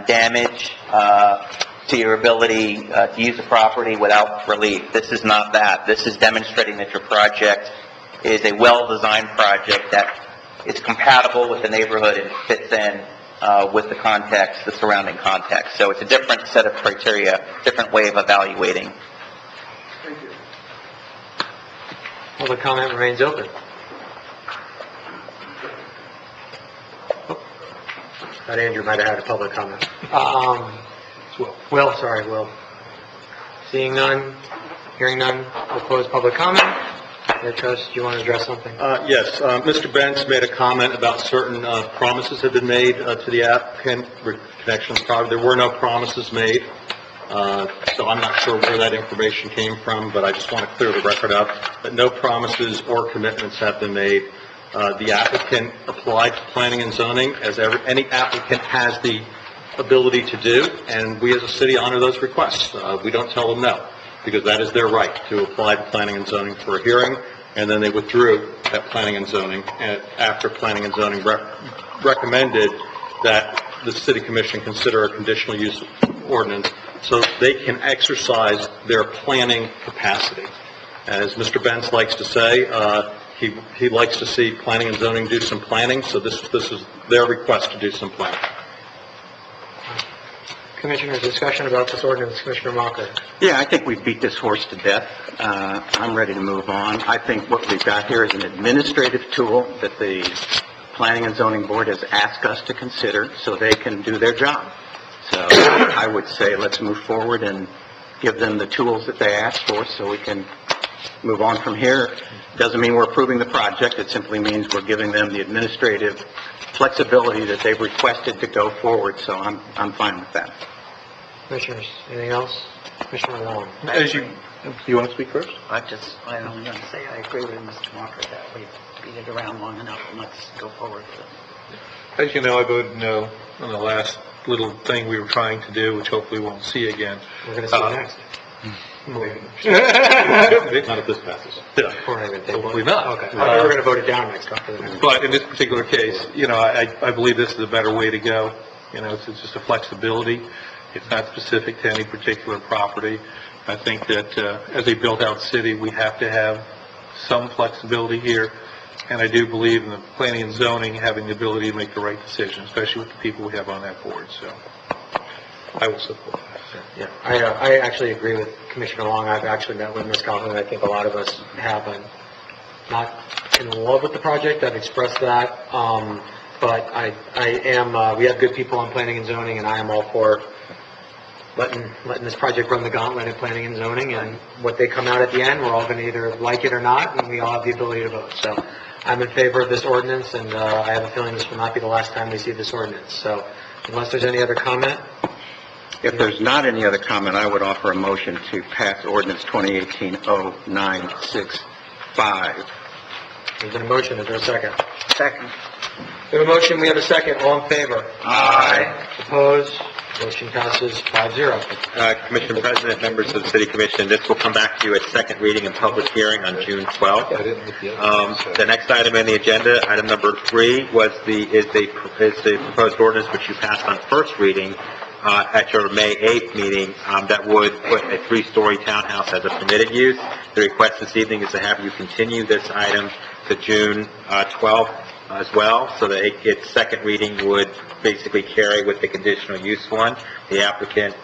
damage to your ability to use the property without relief. This is not that. This is demonstrating that your project is a well-designed project that is compatible with the neighborhood and fits in with the context, the surrounding context. So it's a different set of criteria, different way of evaluating. Public comment remains open. Thought Andrew might have had a public comment. Will. Seeing none, hearing none, we'll close public comment. Mayor Trust, do you want to address something? Yes, Mr. Benz made a comment about certain promises have been made to the applicant in connection with the property. There were no promises made, so I'm not sure where that information came from, but I just want to clear the record up that no promises or commitments have been made. The applicant applied to planning and zoning, as any applicant has the ability to do, and we as a city honor those requests. We don't tell them no, because that is their right to apply to planning and zoning for a hearing, and then they withdrew that planning and zoning after planning and zoning recommended that the city commission consider a conditional use ordinance so they can exercise their planning capacity. As Mr. Benz likes to say, he likes to see planning and zoning do some planning, so this is their request to do some planning. Commissioner's discussion about this ordinance, Commissioner Mocker. Yeah, I think we've beat this horse to death. I'm ready to move on. I think what we've got here is an administrative tool that the Planning and Zoning Board has asked us to consider so they can do their job. So I would say let's move forward and give them the tools that they asked for so we can move on from here. Doesn't mean we're approving the project. It simply means we're giving them the administrative flexibility that they've requested to go forward. So I'm fine with that. Commissioners, anything else? Commissioner Long? As you want to speak first? I'm only going to say I agree with Mr. Walker that we've beat it around long enough, and let's go forward with it. As you know, I voted no on the last little thing we were trying to do, which hopefully we won't see again. We're going to see you next. Not if this passes. Hopefully not. Okay. I thought we were going to vote it down next time for the next. But in this particular case, I believe this is a better way to go. It's just a flexibility. It's not specific to any particular property. I think that as a built-out city, we have to have some flexibility here. And I do believe in the planning and zoning having the ability to make the right decision, especially with the people we have on that board. So I will support that. Yeah, I actually agree with Commissioner Long. I've actually met with Ms. Calhoun. I think a lot of us have been not in love with the project. I've expressed that. But I am, we have good people on planning and zoning, and I am all for letting this project run the gauntlet at planning and zoning, and what they come out at the end, we're all going to either like it or not, and we all have the ability to vote. So I'm in favor of this ordinance, and I have a feeling this will not be the last time we see this ordinance. So unless there's any other comment? If there's not any other comment, I would offer a motion to pass ordinance 2018-0965. There's been a motion. Is there a second? Second. We have a motion. We have a second. All in favor? Aye. Opposed? Motion passes 5-0. Commissioner President, members of the City Commission, this will come back to you at second reading and public hearing on June 12th. The next item on the agenda, item number 3, is the proposed ordinance which you passed on first reading at your May 8th meeting that would put a 3-story townhouse as a permitted use. The request this evening is to have you continue this item to June 12th as well, so that its second reading would basically carry with the conditional use one. The applicant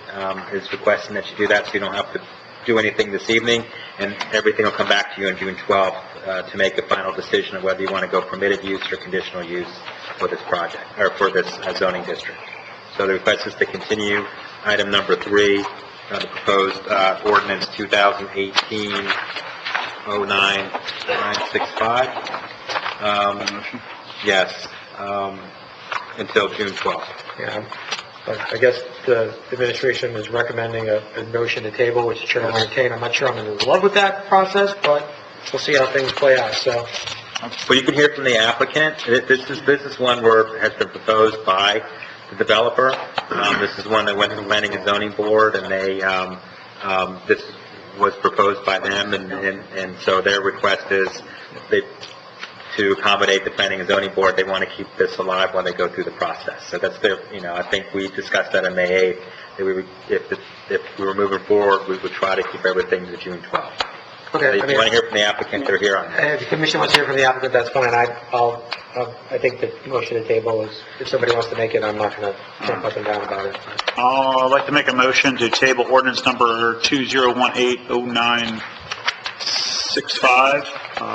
is requesting that you do that so you don't have to do anything this evening, and everything will come back to you on June 12th to make a final decision of whether you want to go permitted use or conditional use for this project, or for this zoning district. So the request is to continue item number 3, the proposed ordinance 2018-09-965. Yes, until June 12th. Yeah, but I guess the administration is recommending a motion to table, which the chair will entertain. I'm not sure I'm in love with that process, but we'll see how things play out, so. Well, you can hear from the applicant. This is one where it has been proposed by the developer. This is one that went to the Planning and Zoning Board, and they, this was proposed by them, and so their request is to accommodate the Planning and Zoning Board. They want to keep this alive while they go through the process. So that's their, I think we discussed that on May 8th, that we would, if we were moving forward, we would try to keep everything to June 12th. Okay. If you want to hear from the applicant, they're here on that. If the commission wants to hear from the applicant, that's fine. I think the motion to table is, if somebody wants to make it, I'm not going to jump up and down about it. I'd like to make a motion to table ordinance number 2018-0965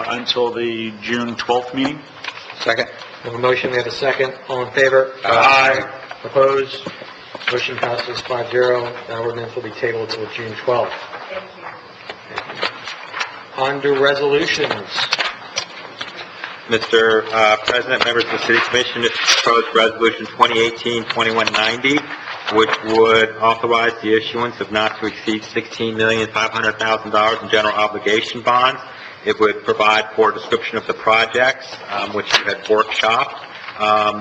until the June 12th meeting. Second. We have a motion, we have a second. All in favor? Aye. Opposed? Motion passes 5-0. That ordinance will be tabled until June 12th. On to resolutions. Mr. President, members of the City Commission, this proposed resolution 2018-2190, which would authorize the issuance of not to exceed $16,500,000 in general obligation bonds. It would provide for a description of the projects, which you had workshopped.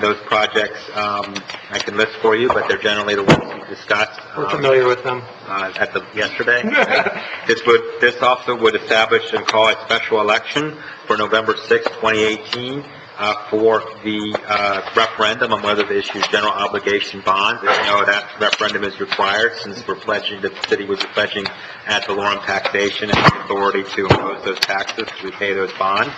Those projects I can list for you, but they're generally the ones we discussed. We're familiar with them. Yesterday. This also would establish and call a special election for November 6, 2018, for the referendum on whether to issue general obligation bonds. As you know, that referendum is required since the city was pledging ad valorem taxation and the authority to impose those taxes to pay those bonds.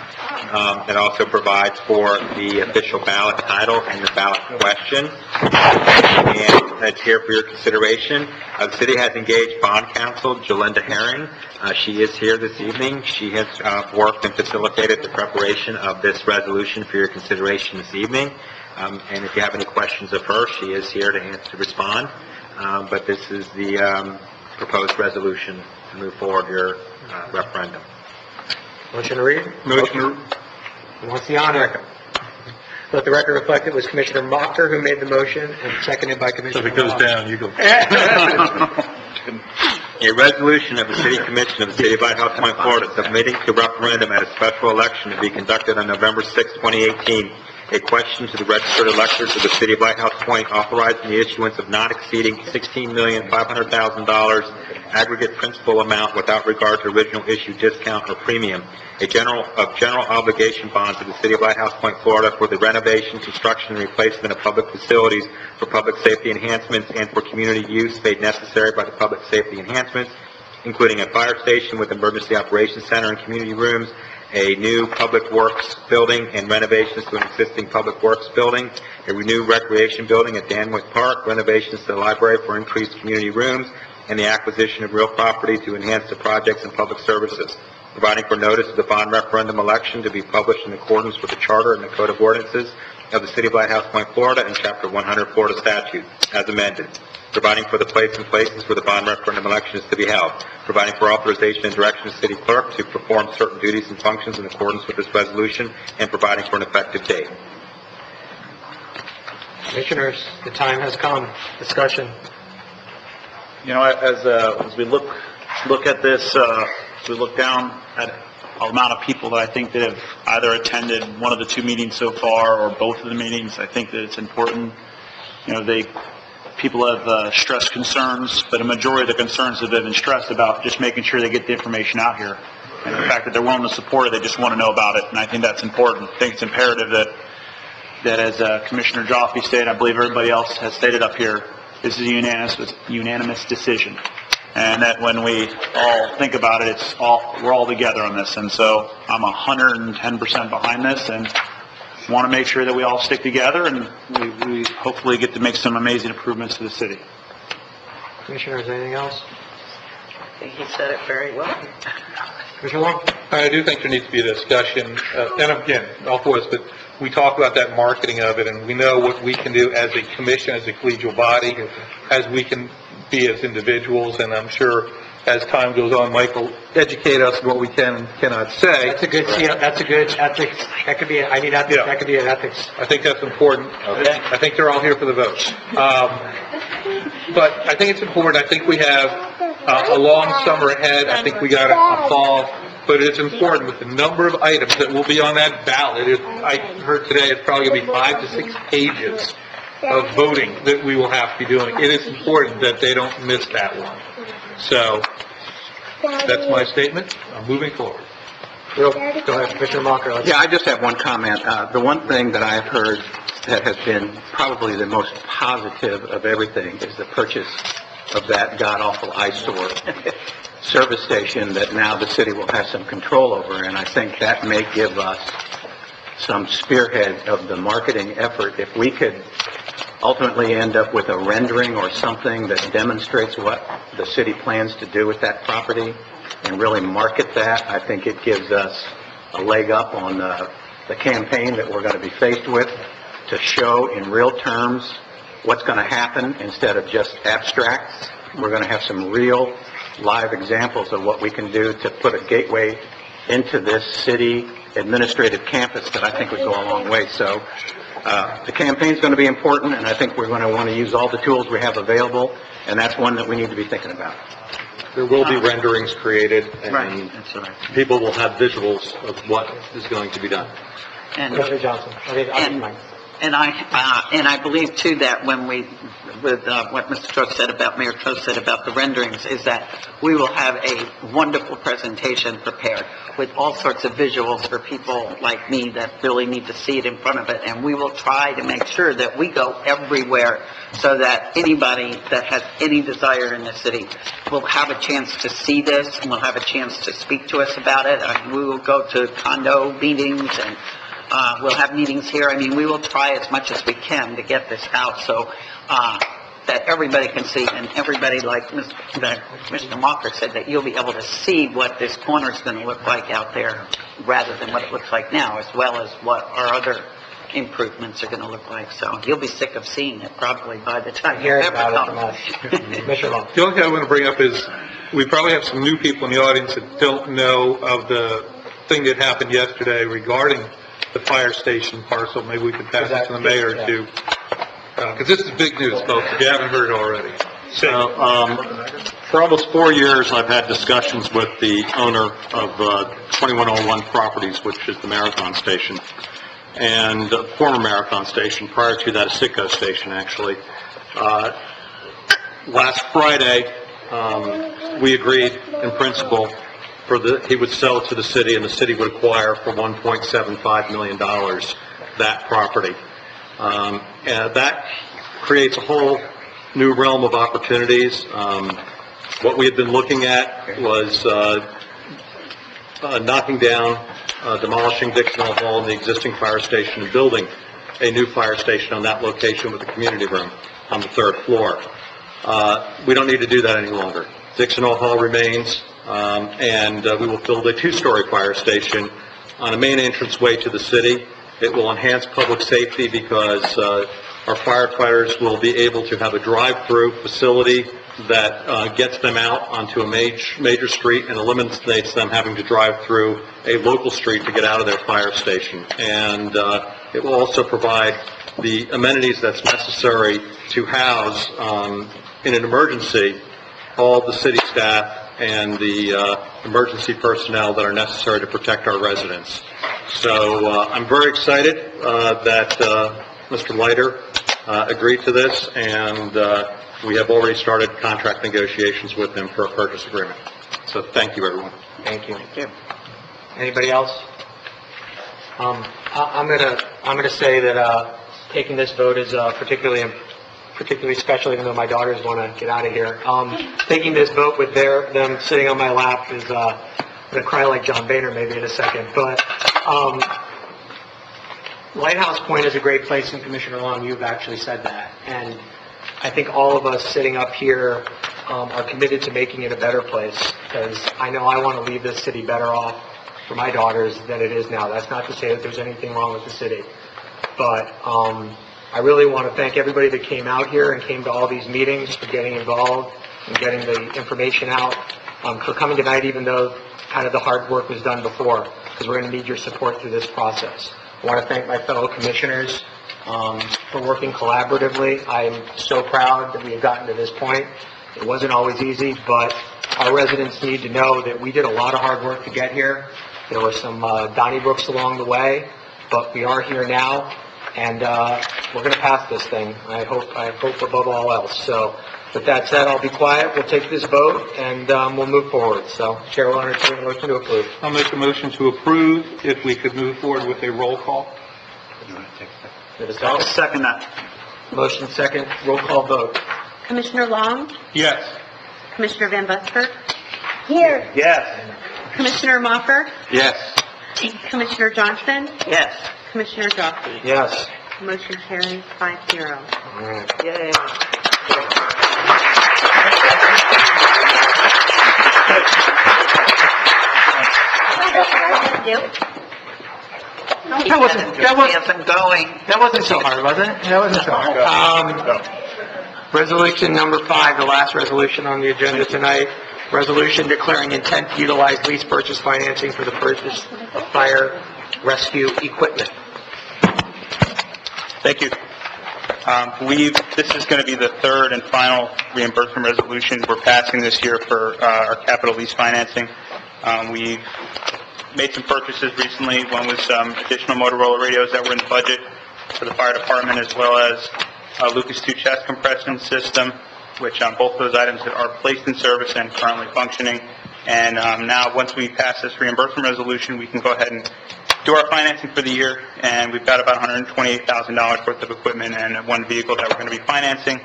It also provides for the official ballot title and the ballot question. And that's here for your consideration. The city has engaged bond counsel, Jolinda Herring. She is here this evening. She has worked and facilitated the preparation of this resolution for your consideration this evening. And if you have any questions of her, she is here to respond. But this is the proposed resolution to move forward your referendum. Motion to read? Motion to read. Who wants the honor? Let the record reflect it was Commissioner Mocker who made the motion and seconded by So Commissioner if it goes Long. down, you go. A resolution of the City Commission of the City of Lighthouse Point, Florida, submitting to referendum at a special election to be conducted on November 6, 2018, a question to the registered electors of the City of Lighthouse Point authorizing the issuance of not exceeding $16,500,000 aggregate principal amount without regard to original issue discount or premium, general obligation bonds of the City of Lighthouse Point, Florida for the renovation, construction, and replacement of public facilities for public safety enhancements and for community use made necessary by the public safety enhancements, including a fire station with emergency operations center and community rooms, a new public works building and renovations to an existing public works building, a renewed recreation building at Danwood Park, renovations to the library for increased community rooms, and the acquisition of real property to enhance the projects and public services, providing for notice of the bond referendum election to be published in accordance with the charter and the code of ordinances of the City of Lighthouse Point, Florida, and Chapter 100 Florida statutes, as amended, providing for the place and places where the bond referendum election is to be held, providing for authorization and direction of city clerk to perform certain duties and functions in accordance with this resolution, and providing for an effective date. Commissioners, the time has come. Discussion. You know, as we look at this, as we look down at the amount of people that I think that have either attended one of the two meetings so far or both of the meetings, I think that it's important. You know, people have stressed concerns, but a majority of the concerns have been stressed about just making sure they get the information out here. And the fact that they're willing to support it, they just want to know about it, and I think that's important. I think it's imperative that as Commissioner Joffe stated, I believe everybody else has stated up here, this is a unanimous decision. And that when we all think about it, we're all together on this. And so I'm 110% behind this and want to make sure that we all stick together and we hopefully get to make some amazing improvements to the city. Commissioners, anything else? I think he said it very well. Commissioner Long? I do think there needs to be a discussion, and again, all for us, but we talk about that marketing of it, and we know what we can do as a commission, as a collegial body, as we can be as individuals, and I'm sure as time goes on, Mike will educate us on what we can and cannot say. That's a good ethics. That could be, that could be an ethics. I think that's important. Okay. I think they're all here for the votes. But I think it's important. I think we have a long summer ahead. I think we got a fall. But it's important with the number of items that will be on that ballot. I heard today it's probably going to be 5 to 6 pages of voting that we will have to be doing. It is important that they don't miss that one. So that's my statement. I'm moving forward. Go ahead, Commissioner Mocker. Yeah, I just have one comment. The one thing that I've heard that has been probably the most positive of everything is the purchase of that god-awful eyesore service station that now the city will have some control over, and I think that may give us some spearhead of the marketing effort. If we could ultimately end up with a rendering or something that demonstrates what the city plans to do with that property and really market that, I think it gives us a leg up on the campaign that we're going to be faced with, to show in real terms what's going to happen instead of just abstracts. We're going to have some real live examples of what we can do to put a gateway into this city administrative campus that I think would go a long way. So the campaign's going to be important, and I think we're going to want to use all the tools we have available, and that's one that we need to be thinking about. There will be renderings created, and Right, that's right. people will have visuals of what is going to be done. And Commissioner Johnson. And I believe too that when with what Mr. Trost said about, Mayor Trost said about the renderings, is that we will have a wonderful presentation prepared with all sorts of visuals for people like me that really need to see it in front of it. And we will try to make sure that we go everywhere so that anybody that has any desire in the city will have a chance to see this and will have a chance to speak to us about it. We will go to condo meetings and we'll have meetings here. I mean, we will try as much as we can to get this out so that everybody can see, and everybody, like Mr. Mocker said, that you'll be able to see what this corner is going to look like out there rather than what it looks like now, as well as what our other improvements are going to look like. So you'll be sick of seeing it probably by the time you ever come. Commissioner Long. The only thing I want to bring up is, we probably have some new people in the audience that don't know of the thing that happened yesterday regarding the fire station parcel, maybe we could pass it to the mayor to, because this is big news, folks, if you haven't heard it already. So, for almost 4 years, I've had discussions with the owner of 2101 Properties, which is the Marathon Station, and former Marathon Station, prior to that, a Citgo station, actually. Last Friday, we agreed in principle he would sell it to the city, and the city would acquire for $1.75 million that property. And that creates a whole new realm of opportunities. What we had been looking at was knocking down, demolishing Dixon Hall and the existing fire station and building a new fire station on that location with a community room on the 3rd floor. We don't need to do that any longer. Dixon Hall remains, and we will build a 2-story fire station on a main entranceway to the city. It will enhance public safety because our firefighters will be able to have a drive-through facility that gets them out onto a major street and eliminates them having to drive through a local street to get out of their fire station. And it will also provide the amenities that's necessary to house, in an emergency, all the city staff and the emergency personnel that are necessary to protect our residents. So I'm very excited that Mr. Leiter agreed to this, and we have already started contract negotiations with him for a purchase agreement. So thank you, everyone. Thank you. Anybody else? I'm gonna say that taking this vote is particularly special, even though my daughters want to get out of here. Taking this vote with them sitting on my lap is I'm gonna cry like John Boehner maybe in a second. But Lighthouse Point is a great place, and Commissioner Long, you've actually said that. And I think all of us sitting up here are committed to making it a better place, because I know I want to leave this city better off for my daughters than it is now. That's not to say that there's anything wrong with the city, but I really want to thank everybody that came out here and came to all these meetings, for getting involved and getting the information out, for coming tonight even though kind of the hard work was done before, because we're going to need your support through this process. I want to thank my fellow commissioners for working collaboratively. I am so proud that we have gotten to this point. It wasn't always easy, but our residents need to know that we did a lot of hard work to get here. There were some Donnybrooks along the way, but we are here now, and we're going to pass this thing. I hope above all else. So with that said, I'll be quiet. We'll take this vote, and we'll move forward. So, Chair will entertain a motion to approve. I'll make a motion to approve if we could move forward with a roll call. I'll second that. Motion second, roll call vote. Commissioner Long? Yes. Commissioner Van Busker? Here. Yes. Commissioner Moffer? Yes. Commissioner Johnson? Yes. Commissioner Joffrey? Yes. Motion carries 5-0. All right. Yay. That wasn't so hard, was it? That wasn't so hard. Resolution number 5, the last resolution on the agenda tonight. Resolution declaring intent to utilize lease purchase financing for the purchase of fire rescue equipment. Thank you. This is going to be the third and final reimbursement resolution we're passing this year for our capital lease financing. We've made some purchases recently. One was additional Motorola radios that were in the budget for the fire department, as well as Lucas 2 chest compression system, which both of those items are placed in service and currently functioning. And now, once we pass this reimbursement resolution, we can go ahead and do our financing for the year, and we've got about $128,000 worth of equipment and one vehicle that we're going to be financing.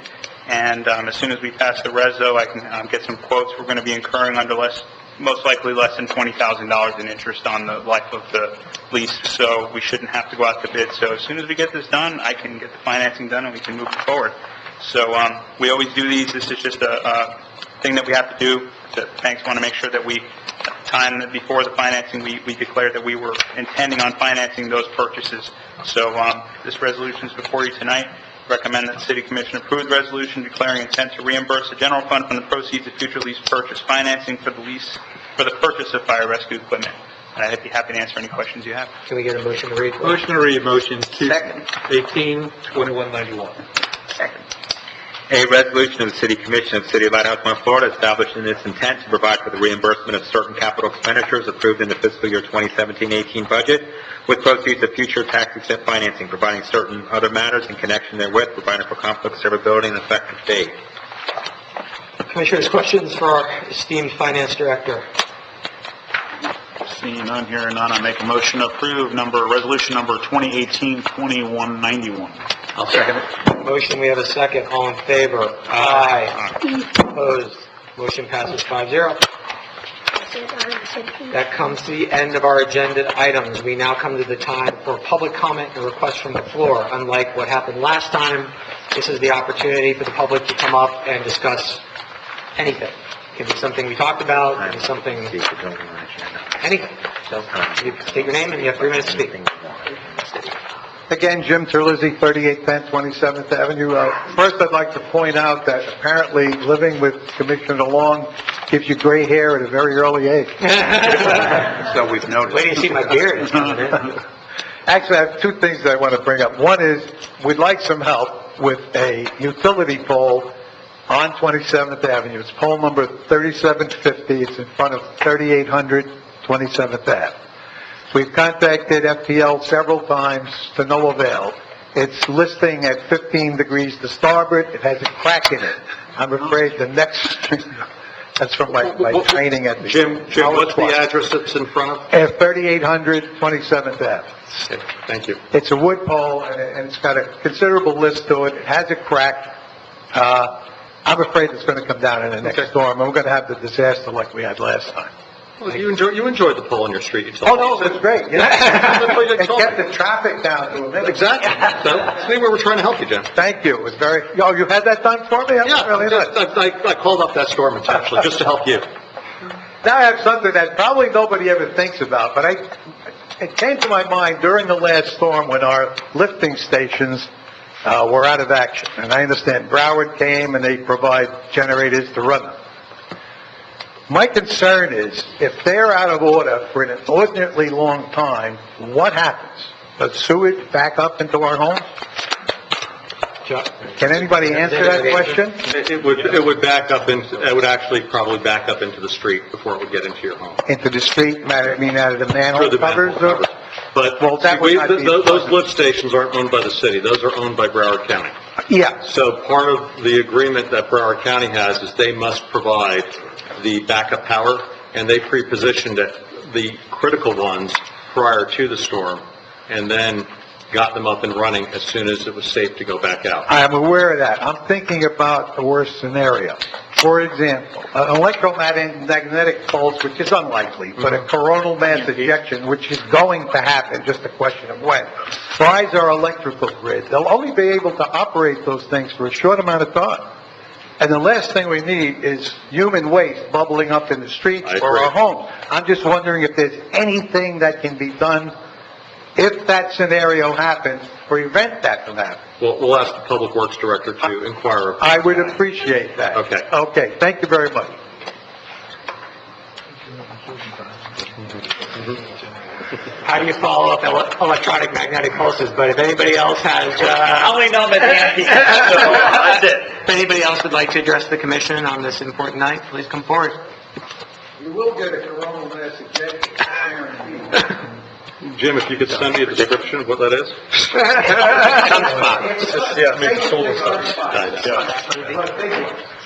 And as soon as we pass the reso, I can get some quotes. We're going to be incurring under most likely less than $20,000 in interest on the life of the lease, so we shouldn't have to go out to bid. So as soon as we get this done, I can get the financing done and we can move forward. So we always do these. This is just a thing that we have to do. The banks want to make sure that we, at the time before the financing, we declared that we were intending on financing those purchases. So this resolution is before you tonight. Recommend that the City Commission approve the resolution declaring intent to reimburse the general fund from the proceeds of future lease purchase financing for the purchase of fire rescue equipment. and I'd be happy to answer any questions you have. Can we get a motion to read? Motion to read motion Second. 182191. Second. A resolution of the City Commission of the City of Lighthouse Point, Florida, establishing its intent to provide for the reimbursement of certain capital expenditures approved in the fiscal year 2017-18 budget with proceeds of future tax-exempt financing, providing certain other matters in connection therewith, providing for conflict, severability, and effective date. Commissioners, questions for our esteemed Finance Director? Seeing none, hearing none, I make a motion to approve resolution number 2018-2191. I'll second it. Motion, we have a second. All in favor? Aye. Opposed? Motion passes 5-0. That comes to the end of our agenda items. We now come to the time for public comment and requests from the floor. Unlike what happened last time, this is the opportunity for the public to come up and discuss anything. It can be something we talked about, it can be something, anything. You state your name and you have 3 minutes to speak. Again, Jim Terlizzi, 3810 27th Avenue. First, I'd like to point out that apparently living with Commissioner Long gives you gray hair at a very early age. So we've noticed. Wait till you see my beard. Actually, I have 2 things that I want to bring up. One is, we'd like some help with a utility pole on 27th Avenue. It's pole number 3750. It's in front of 3800 27th Ave. We've contacted FPL several times to no avail. It's listing at 15 degrees to starboard. It has a crack in it. I'm afraid the next... That's from my training at the... Jim, what's the address that's in front of? 3800 27th Ave. Thank you. It's a wood pole, and it's got a considerable list to it. It has a crack. I'm afraid it's going to come down in the next storm, and we're going to have the disaster like we had last time. Well, you enjoyed the pole on your street. Oh, no, that's great. It kept the traffic down to a minute. Exactly. So, see where we're trying to help you, Jim. Thank you. It was very... Oh, you had that done for me? Yeah, really nice. I called up that storm intentionally just to help you. Now I have something that probably nobody ever thinks about, but it came to my mind during the last storm when our lifting stations were out of action. And I understand Broward came and they provide generators to run them. My concern is, if they're out of order for an inordinately long time, what happens? Does sewage back up into our homes? Can anybody answer that question? It would back up into, it would actually probably back up into the street before it would get into your home. Into the street, I mean, out of the manhole Through the covers? manhole covers. But those lift stations aren't owned by the city. Those are owned by Broward County. Yeah. So part of the agreement that Broward County has is they must provide the backup power, and they pre-positioned the critical ones prior to the storm, and then got them up and running as soon as it was safe to go back out. I'm aware of that. I'm thinking about the worst scenario. For example, an electromagnetic pulse, which is unlikely, but a coronal mass ejection, which is going to happen, just a question of when, fries our electrical grid. They'll only be able to operate those things for a short amount of time. And the last thing we need is human waste bubbling up in the streets or our homes. I'm just wondering if there's anything that can be done if that scenario happens, prevent that from happening. Well, we'll ask the Public Works Director to inquire. I would appreciate that. Okay. Okay, thank you very much. How do you follow up electronic magnetic pulses? But if anybody else has... I only know that Nancy. That's it. If anybody else would like to address the commission on this important night, please come forward. You will get a coronal mass ejection. Jim, if you could send me a description of what that is?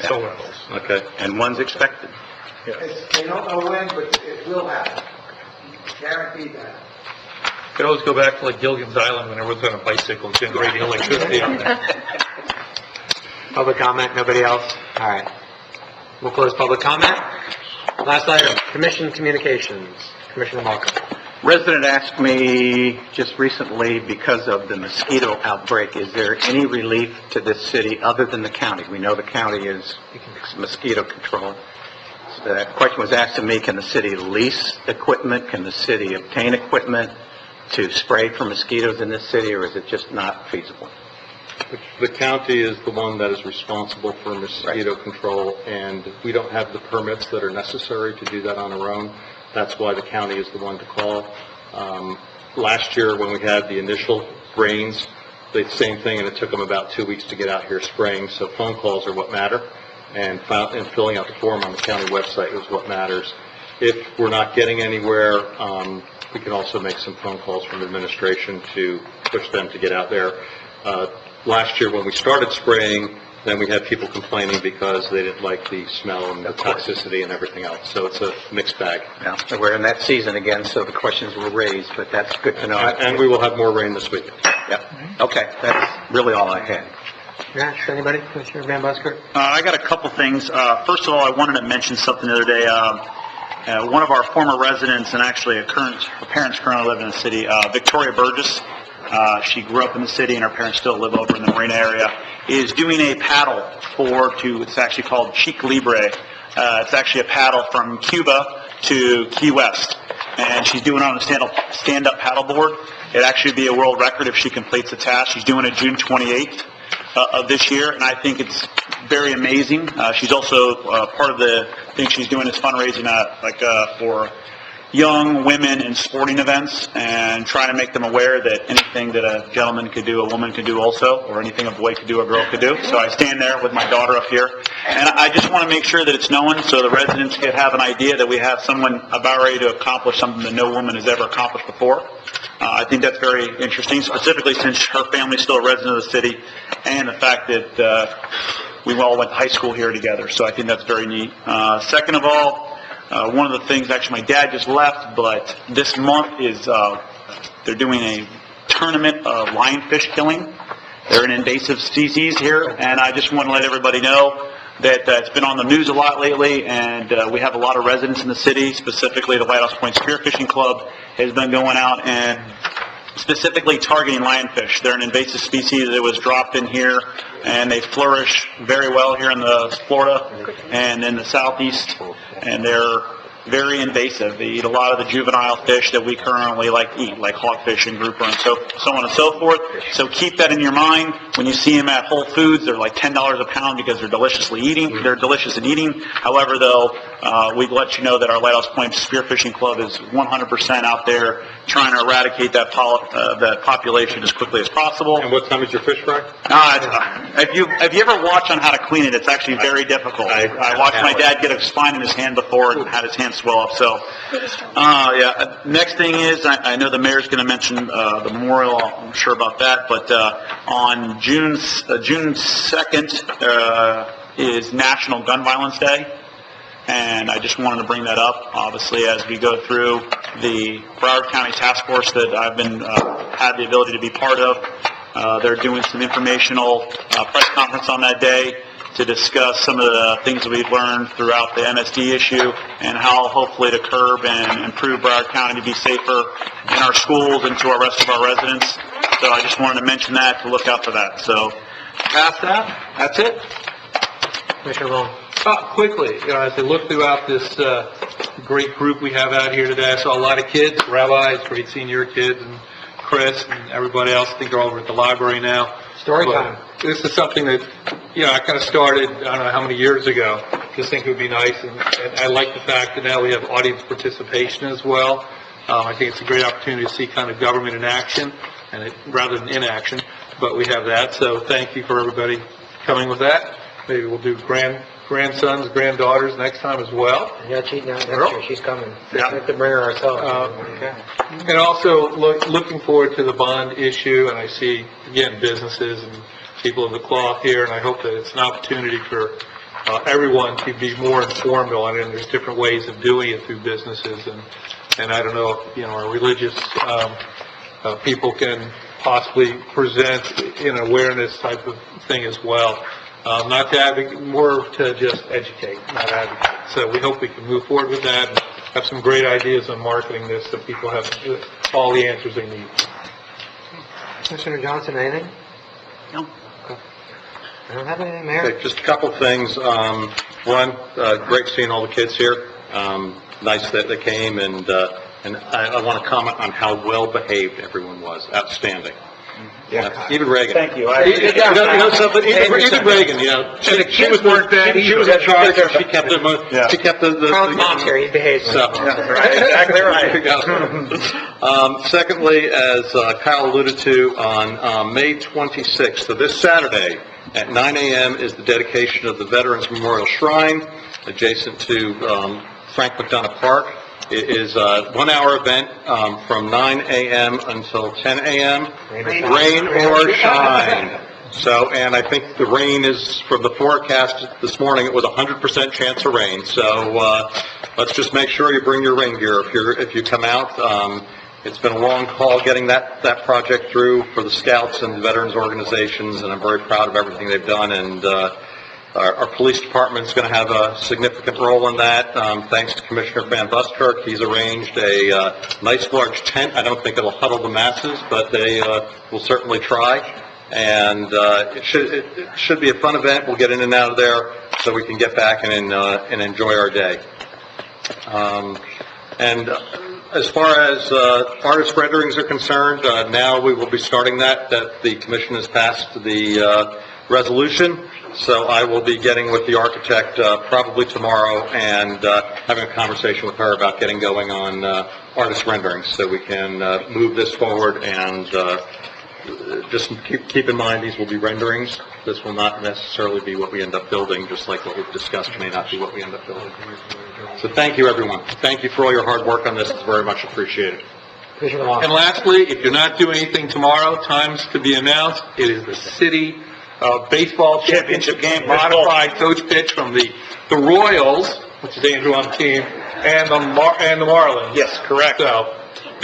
Solar. Okay. And one's expected. They don't know when, but it will happen. Guaranteed that. You could always go back to like Gilligan's Island when everyone's on a bicycle and generating electricity on there. Public comment, nobody else? All right. We'll close public comment. Last item, commission communications. Commissioner Malcolm. Resident asked me just recently, because of the mosquito outbreak, is there any relief to this city other than the county? We know the county is mosquito control. So that question was asked to me, can the city lease equipment? Can the city obtain equipment to spray for mosquitoes in this city, or is it just not feasible? The county is the one that is responsible for mosquito control, and we don't have the permits that are necessary to do that on our own. That's why the county is the one to call. Last year, when we had the initial rains, the same thing, and it took them about 2 weeks to get out here spraying, so phone calls are what matter, and filling out the form on the county website is what matters. If we're not getting anywhere, we can also make some phone calls from administration to push them to get out there. Last year, when we started spraying, then we had people complaining because they didn't like the smell and the toxicity and everything else. So it's a mixed bag. Yeah, so we're in that season again, so the questions were raised, but that's good to know. And we will have more rain this week. Yep. Okay, that's really all I had. Yeah, anybody? Commissioner Van Busker? I got a couple things. First of all, I wanted to mention something the other day. One of our former residents, and actually her parents currently live in the city, Victoria Burgess. She grew up in the city, and her parents still live over in the Marina area, is doing a paddle it's actually called Chic Libre. It's actually a paddle from Cuba to Key West, and she's doing it on a stand-up paddleboard. It'd actually be a world record if she completes the task. She's doing it June 28th of this year, and I think it's very amazing. She's also part of the thing she's doing is fundraising for young women in sporting events and trying to make them aware that anything that a gentleman could do, a woman could do also, or anything a boy could do, a girl could do. So I stand there with my daughter up here, and I just want to make sure that it's known so the residents could have an idea that we have someone about ready to accomplish something that no woman has ever accomplished before. I think that's very interesting, specifically since her family's still a resident of the city, and the fact that we all went to high school here together. So I think that's very neat. Second of all, one of the things, actually my dad just left, but this month is they're doing a tournament of lionfish killing. They're an invasive species here, and I just want to let everybody know that it's been on the news a lot lately, and we have a lot of residents in the city, specifically the Lighthouse Point Spearfishing Club has been going out and specifically targeting lionfish. They're an invasive species that was dropped in here, and they flourish very well here in the Florida and in the southeast, and they're very invasive. They eat a lot of the juvenile fish that we currently eat, like hawkfish and grouper and so on and so forth. So keep that in your mind. When you see them at Whole Foods, they're like $10 a pound because they're delicious in eating. However, though, we'd let you know that our Lighthouse Point Spearfishing Club is 100% out there trying to eradicate that population as quickly as possible. And what time is your fish fry? If you ever watch on how to clean it, it's actually very difficult. I watched my dad get a spine in his hand before and had his hand swell up. So, next thing is, I know the mayor's going to mention the memorial. I'm sure about that. But on June 2nd is National Gun Violence Day. And I just wanted to bring that up, obviously, as we go through the Broward County Task Force that I've had the ability to be part of. They're doing some informational press conference on that day to discuss some of the things that we've learned throughout the MSD issue and how hopefully to curb and improve Broward County to be safer in our schools and to our rest of our residents. So I just wanted to mention that, to look out for that. So past that, that's it. Commissioner Long. Quickly, as I look throughout this great group we have out here today, I saw a lot of kids, rabbis, great senior kids, and Chris and everybody else. I think they're over at the library now. Story time. This is something that, I kind of started, I don't know how many years ago. Just think it would be nice, and I like the fact that now we have audience participation as well. I think it's a great opportunity to see kind of government in action, rather than inaction, but we have that. So thank you for everybody coming with that. Maybe we'll do grandsons, granddaughters next time as well. Yeah, next year she's coming. Yeah. We have to bring her ourselves. And also looking forward to the bond issue, and I see, again, businesses and people in the cloth here, and I hope that it's an opportunity for everyone to be more informed on it, and there's different ways of doing it through businesses, and I don't know if, our religious people can possibly present an awareness type of thing as well. Not to advocate, more to just educate, not advocate. So we hope we can move forward with that and have some great ideas on marketing this so people have all the answers they need. Commissioner Johnson, anything? No. Okay. I don't have anything, Mayor. Okay, just a couple things. One, great seeing all the kids here. Nice that they came, and I want to comment on how well behaved everyone was. Outstanding. Yeah, even Reagan. Thank you. You know something, even Reagan, you know, she was in charge, she kept the... Carl's mom's here, he behaves himself. Exactly right. There you go. Secondly, as Kyle alluded to, on May 26th, so this Saturday at 9 a.m. is the dedication of the Veterans Memorial Shrine adjacent to Frank McDonough Park. It is a 1-hour event from 9 a.m. until 10 a.m., rain or shine. So, and I think the rain is, from the forecast this morning, it was 100% chance of rain. So let's just make sure you bring your rain gear if you come out. It's been a long haul getting that project through for the Scouts and the Veterans organizations, and I'm very proud of everything they've done. And our police department is going to have a significant role in that. Thanks to Commissioner Van Buskirk, he's arranged a nice large tent. I don't think it'll huddle the masses, but they will certainly try. And it should be a fun event. We'll get in and out of there so we can get back and enjoy our day. And as far as artist renderings are concerned, now we will be starting that the commission has passed the resolution. So I will be getting with the architect probably tomorrow and having a conversation with her about getting going on artist renderings so we can move this forward. And just keep in mind, these will be renderings. This will not necessarily be what we end up building, just like what we've discussed may not be what we end up building. So thank you, everyone. Thank you for all your hard work on this. It's very much appreciated. And lastly, if you're not doing anything tomorrow, times to be announced. It is the city baseball championship game, modified coach pitch from the Royals, which is Andrew on the team, and the Marlins. Yes, correct. So,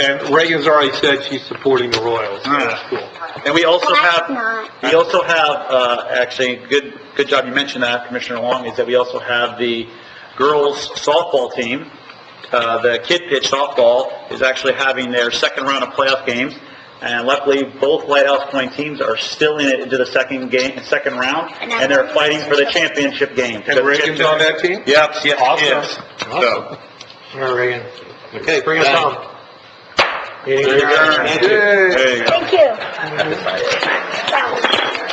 and Reagan's already said she's supporting the Royals. So that's cool. And we also have, actually, good job you mentioned that, Commissioner Long, is that we also have the girls softball team. The kid pitch softball is actually having their second round of playoff games. And luckily, both Lighthouse Point teams are still in it into the second round, and they're fighting for the championship game. And Reagan's on that team? Yep, yes, awesome. yes. Awesome. All right, Reagan. Okay, Bring us home. Thank you. Thank you.